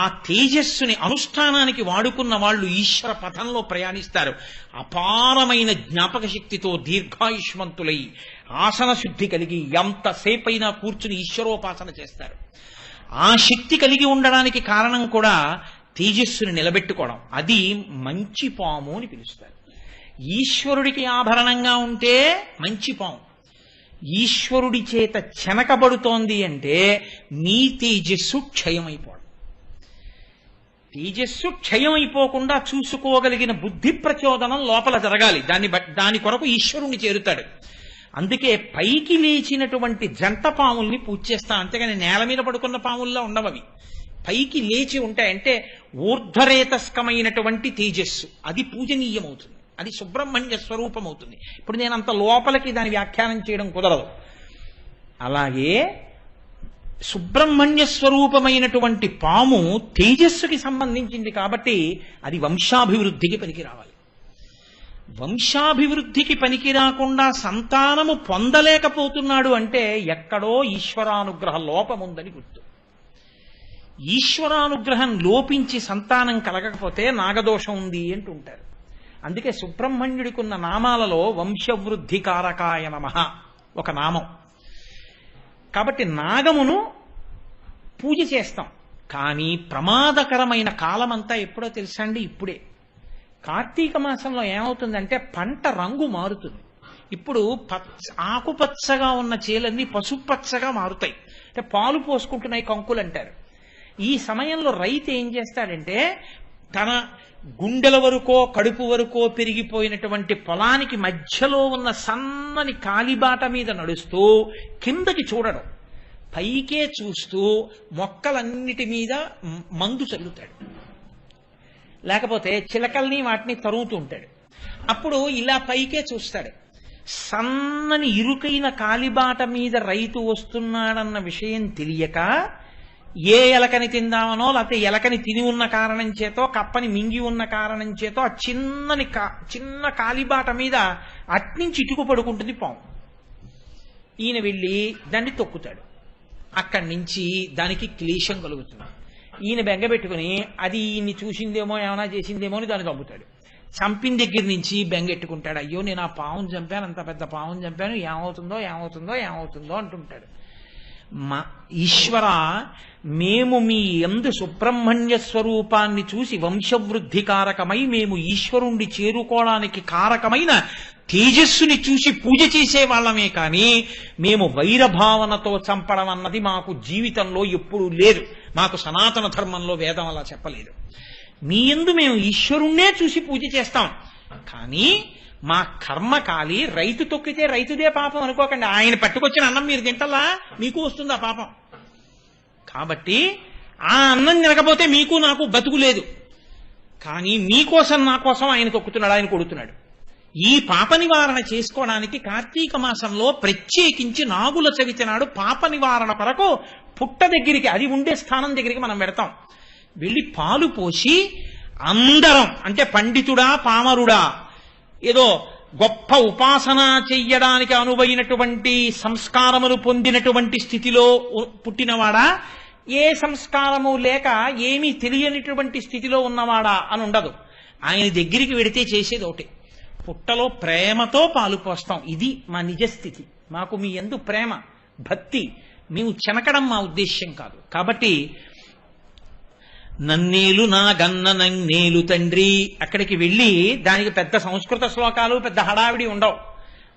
ఆ తేజస్సుని అనుష్ఠానానికి వాడుకున్న వాళ్ళు ఈశ్వర పథంలో ప్రయాణిస్తారు. అపారమైన జ్ఞాపక శక్తితో దీర్ఘాయుష్మంతులై ఆసన శుద్ధి కలిగి ఎంతసేపైనా కూర్చుని ఈశ్వరోపాసన చేస్తారు. ఆ శక్తి కలిగి ఉండడానికి కారణం కూడా తేజస్సుని నిలబెట్టుకోవడం. అది మంచి పాము అని పిలుస్తారు. ఈశ్వరుడికి ఆభరణంగా ఉంటే మంచి పాము. ఈశ్వరుడి చేత చెనకబడుతోంది అంటే నీ తేజస్సు క్షయమైపోవడం. తేజస్సు క్షయమైపోకుండా చూసుకోగలిగిన బుద్ధి ప్రచోదనం లోపల జరగాలి. దాని కొరకు ఈశ్వరుణ్ణి చేరుతాడు. అందుకే పైకి లేచినటువంటి జంట పాముల్ని పూజ చేస్తాం. అంతేగాని నేల మీద పడుకున్న పాముల్లా ఉండవవి. పైకి లేచి ఉంటాయంటే ఊర్ధ్వరేతస్కమైనటువంటి తేజస్సు, అది పూజనీయమవుతుంది. అది సుబ్రహ్మణ్య స్వరూపం అవుతుంది. ఇప్పుడు నేను అంత లోపలికి దాని వ్యాఖ్యానం చేయడం కుదరదు. అలాగే సుబ్రహ్మణ్య స్వరూపమైనటువంటి పాము తేజస్సుకి సంబంధించింది కాబట్టి అది వంశాభివృద్ధికి పనికి రావాలి. వంశాభివృద్ధికి పనికి రాకుండా సంతానము పొందలేకపోతున్నాడు అంటే ఎక్కడో ఈశ్వరానుగ్రహ లోపం ఉందని గుర్తు. ఈశ్వరానుగ్రహం లోపించి సంతానం కలగకపోతే నాగదోషం ఉంది అంటుంటారు. అందుకే సుబ్రహ్మణ్యుడికున్న నామాలలో వంశవృద్ధి కారకాయ నమః ఒక నామం. కాబట్టి నాగమును పూజ చేస్తాం. కానీ ప్రమాదకరమైన కాలమంతా ఎప్పుడో తెలుసా అండి? ఇప్పుడే. కార్తీక మాసంలో ఏమవుతుందంటే పంట రంగు మారుతుంది. ఇప్పుడు ఆకుపచ్చగా ఉన్న చేలన్నీ పసుపచ్చగా మారుతాయి. అంటే పాలు పోసుకుంటున్నాయి కంకులు అంటారు. ఈ సమయంలో రైతు ఏం చేస్తాడంటే తన గుండెల వరకో కడుపు వరకో పెరిగిపోయినటువంటి పొలానికి మధ్యలో ఉన్న సన్నని కాలిబాట మీద నడుస్తూ కిందకి చూడడం, పైకే చూస్తూ మొక్కలన్నిటి మీద మందు చల్లుతాడు. లేకపోతే చిలకల్ని వాటిని తరుగుతూ ఉంటాడు. అప్పుడు ఇలా పైకే చూస్తాడు. సన్నని ఇరుకైన కాలిబాట మీద రైతు వస్తున్నాడన్న విషయం తెలియక ఏ ఎలకని తిందామనో లేకపోతే ఎలకని తిని ఉన్న కారణం చేతో కప్పని మింగి ఉన్న కారణం చేతో ఆ చిన్న కాలిబాట మీద అట్నుంచి ఇటుకు పడుకుంటుంది పాము. ఈయన వెళ్ళి దాన్ని తొక్కుతాడు. అక్కడి నుంచి దానికి క్లేశం కలుగుతుంది. ఈయన బెంగపెట్టుకుని అది ఈయన్ని చూసిందేమో ఏమైనా చేసిందేమో అని దాన్ని చంపుతాడు. చంపిన దగ్గర నుంచి బెంగెట్టుకుంటాడు. అయ్యో నేను ఆ పావును చంపాను, అంత పెద్ద పావును చంపాను, ఏమవుతుందో ఏమవుతుందో ఏమవుతుందో అంటుంటాడు. మా ఈశ్వర, మేము మీ యందు సుబ్రహ్మణ్య స్వరూపాన్ని చూసి వంశవృద్ధి కారకమై మేము ఈశ్వరుణ్ణి చేరుకోవడానికి కారకమైన తేజస్సుని చూసి పూజ చేసే వాళ్ళమే కానీ మేము వైరభావనతో చంపడం అన్నది మాకు జీవితంలో ఎప్పుడూ లేదు. మాకు సనాతన ధర్మంలో వేదం అలా చెప్పలేదు. మీ యందు మేము ఈశ్వరుణ్ణే చూసి పూజ చేస్తాం. కానీ మా కర్మ కాలి రైతు తొక్కితే రైతుదే పాపం అనుకోకండి. ఆయన పట్టుకొచ్చిన అన్నం మీరు తింటలా మీకు వస్తుంది ఆ పాపం. కాబట్టి ఆ అన్నం తినకపోతే మీకు నాకు బతుకు లేదు. కానీ మీకోసం నా కోసం ఆయన తొక్కుతున్నాడు, ఆయన కొడుతున్నాడు. ఈ పాప నివారణ చేసుకోవడానికి కార్తీక మాసంలో ప్రత్యేకించి నాగుల చవితి నాడు పాప నివారణ కొరకు పుట్ట దగ్గరికి, అది ఉండే స్థానం దగ్గరికి మనం పెడతాం. వెళ్ళి పాలు పోసి అందరం, అంటే పండితుడా పామరుడా, ఏదో గొప్ప ఉపాసన చెయ్యడానికి అనువైనటువంటి సంస్కారములు పొందినటువంటి స్థితిలో పుట్టినవాడా, ఏ సంస్కారము లేక ఏమీ తెలియనిటువంటి స్థితిలో ఉన్నవాడా అని ఉండదు. ఆయన దగ్గరికి వెడితే చేసేది ఒకటి, పుట్టలో ప్రేమతో పాలు పోస్తాం. ఇది మా నిజస్థితి. మాకు మీ యందు ప్రేమ భక్తి, మేము చెనకడం మా ఉద్దేశ్యం కాదు. కాబట్టి నన్నేలు నా గన్న నన్నేలు తండ్రి, అక్కడికి వెళ్ళి, దానికి పెద్ద సంస్కృత శ్లోకాలు పెద్ద హడావిడి ఉండవు.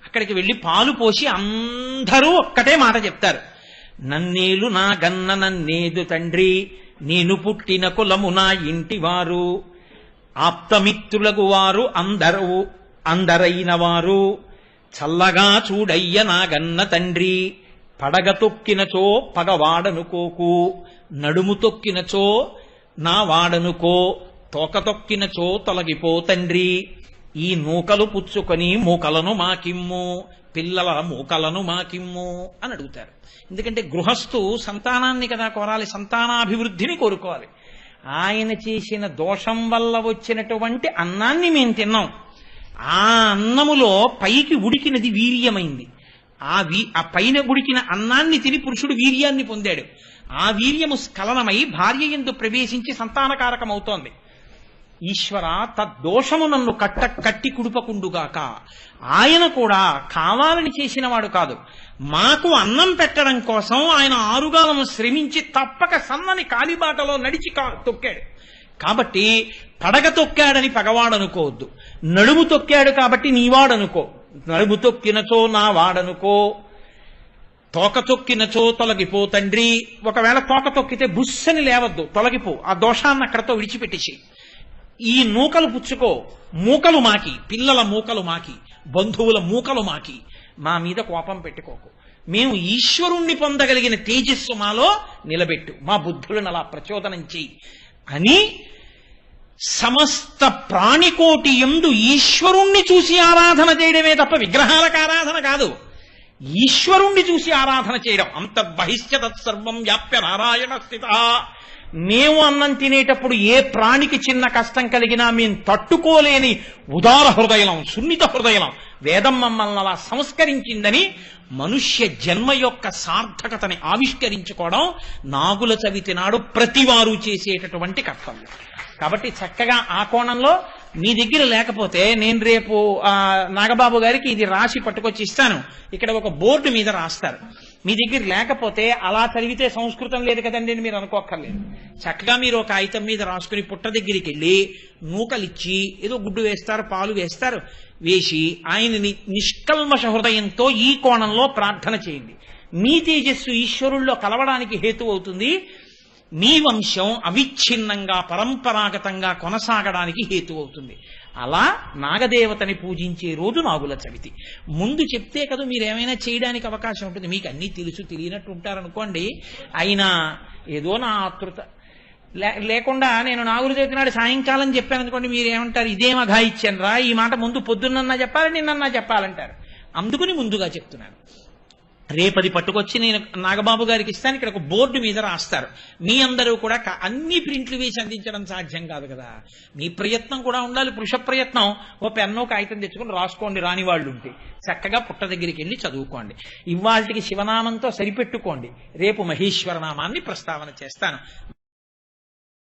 అక్కడికి వెళ్ళి పాలు పోసి అందరూ ఒక్కటే మాట చెప్తారు, నన్నేలు నా గన్న నన్నేదు తండ్రి, నేను పుట్టిన కులము నా ఇంటివారు, ఆప్తమిత్రులకు వారు అందరైన వారు, చల్లగా చూడయ్య నా గన్న తండ్రి, పడగ తొక్కినచో పగవాడనుకోకు, నడుము తొక్కినచో నా వాడనుకో, తోక తొక్కినచో తొలగిపో తండ్రి, ఈ నూకలు పుచ్చుకొని మూకలను మాకిమ్ము, పిల్లల మూకలను మాకిమ్ము అని అడుగుతారు. ఎందుకంటే గృహస్థు సంతానాన్ని కదా కోరాలి, సంతానాభివృద్ధిని కోరుకోవాలి. ఆయన చేసిన దోషం వల్ల వచ్చినటువంటి అన్నాన్ని మేము తిన్నాం. ఆ అన్నములో పైకి ఉడికినది వీర్యమైంది. ఆ పైన ఉడికిన అన్నాన్ని తిని పురుషుడు వీర్యాన్ని పొందాడు. ఆ వీర్యము స్ఖలనమై భార్య యందు ప్రవేశించి సంతానకారకమవుతోంది. ఈశ్వర తద్దోషము నన్ను కట్టి కుడుపకుండుగాక. ఆయన కూడా కావాలని చేసిన వాడు కాదు. మాకు అన్నం పెట్టడం కోసం ఆయన ఆరుగాలను శ్రమించి తప్పక సన్నని కాలిబాటలో నడిచి తొక్కాడు. కాబట్టి పడగ తొక్కాడని పగవాడనుకోవద్దు, నడుము తొక్కాడు కాబట్టి నీవాడనుకో. నడుము తొక్కినచో నా వాడనుకో, తోక తొక్కినచో తొలగిపో తండ్రి. ఒకవేళ తోక తొక్కితే బుస్సని లేవద్దు, తొలగిపో. ఆ దోషాన్ని అక్కడతో విడిచిపెట్టేసి ఈ నూకలు పుచ్చుకో, మూకలు మాకి, పిల్లల మూకలు మాకి, బంధువుల మూకలు మాకి, మా మీద కోపం పెట్టుకోకు. మేము ఈశ్వరుణ్ణి పొందగలిగిన తేజస్సు మాలో నిలబెట్టు, మా బుద్ధులను అలా ప్రచోదనం చెయ్యి అని సమస్త ప్రాణికోటి యందు ఈశ్వరుణ్ణి చూసి ఆరాధన చేయడమే తప్ప విగ్రహాలకు ఆరాధన కాదు. ఈశ్వరుణ్ణి చూసి ఆరాధన చేయడం. అంతర్బహిష్య తత్సర్వం వ్యాప్య నారాయణ స్థిత. మేము అన్నం తినేటప్పుడు ఏ ప్రాణికి చిన్న కష్టం కలిగినా మేము తట్టుకోలేని ఉదార హృదయం, సున్నిత హృదయం వేదం మమ్మల్ని అలా సంస్కరించిందని మనుష్య జన్మ యొక్క సార్థకతని ఆవిష్కరించుకోవడం నాగుల చవితి నాడు ప్రతివారు చేసేటటువంటి కర్తవ్యం. కాబట్టి చక్కగా ఆ కోణంలో మీ దగ్గర లేకపోతే నేను రేపు నాగబాబు గారికి ఇది రాసి పట్టుకొచ్చి ఇస్తాను. ఇక్కడ ఒక బోర్డు మీద రాస్తారు. మీ దగ్గర లేకపోతే అలా చదివితే సంస్కృతం లేదు కదండి అని మీరు అనుకోక్కర్లేదు. చక్కగా మీరు ఒక కాగితం మీద రాసుకుని పుట్ట దగ్గరికి వెళ్ళి నూకలిచ్చి ఏదో గుడ్డు వేస్తారు, పాలు వేస్తారు, వేసి ఆయనని నిష్కల్మష హృదయంతో ఈ కోణంలో ప్రార్థన చేయండి. మీ తేజస్సు ఈశ్వరుల్లో కలవడానికి హేతు అవుతుంది. మీ వంశం అవిచ్ఛిన్నంగా పరంపరాగతంగా కొనసాగడానికి హేతు అవుతుంది. అలా నాగదేవతని పూజించే రోజు నాగుల చవితి. ముందు చెప్తే కదా మీరేమైనా చేయడానికి అవకాశం ఉంటుంది. మీకు అన్నీ తెలుసు, తెలియనట్టు ఉంటారనుకోండి. అయినా ఏదో నా ఆతృత లేకుండా నేను నాగుల చవితి నాడు సాయంకాలం చెప్పాను అనుకోండి, మీరేమంటారు, ఇదేం అఘాయిత్యం రా, ఈ మాట ముందు పొద్దున్నన్నా చెప్పాలి, నిన్నన్నా చెప్పాలంటారు. అందుకని ముందుగా చెప్తున్నాను. రేపది పట్టుకొచ్చి నేను నాగబాబు గారికి ఇస్తాను. ఇక్కడ ఒక బోర్డు మీద రాస్తారు. మీ అందరూ కూడా అన్ని ప్రింట్లు వేసి అందించడం సాధ్యం కాదు కదా. మీ ప్రయత్నం కూడా ఉండాలి, పురుష ప్రయత్నం. ఓ పెన్నో కాగితం తెచ్చుకుని రాసుకోండి, రాని వాళ్ళు ఉంటే చక్కగా పుట్ట దగ్గరికి వెళ్ళి చదువుకోండి. ఇవాళకి శివనామంతో సరిపెట్టుకోండి. రేపు మహేశ్వర నామాన్ని ప్రస్తావన చేస్తాను.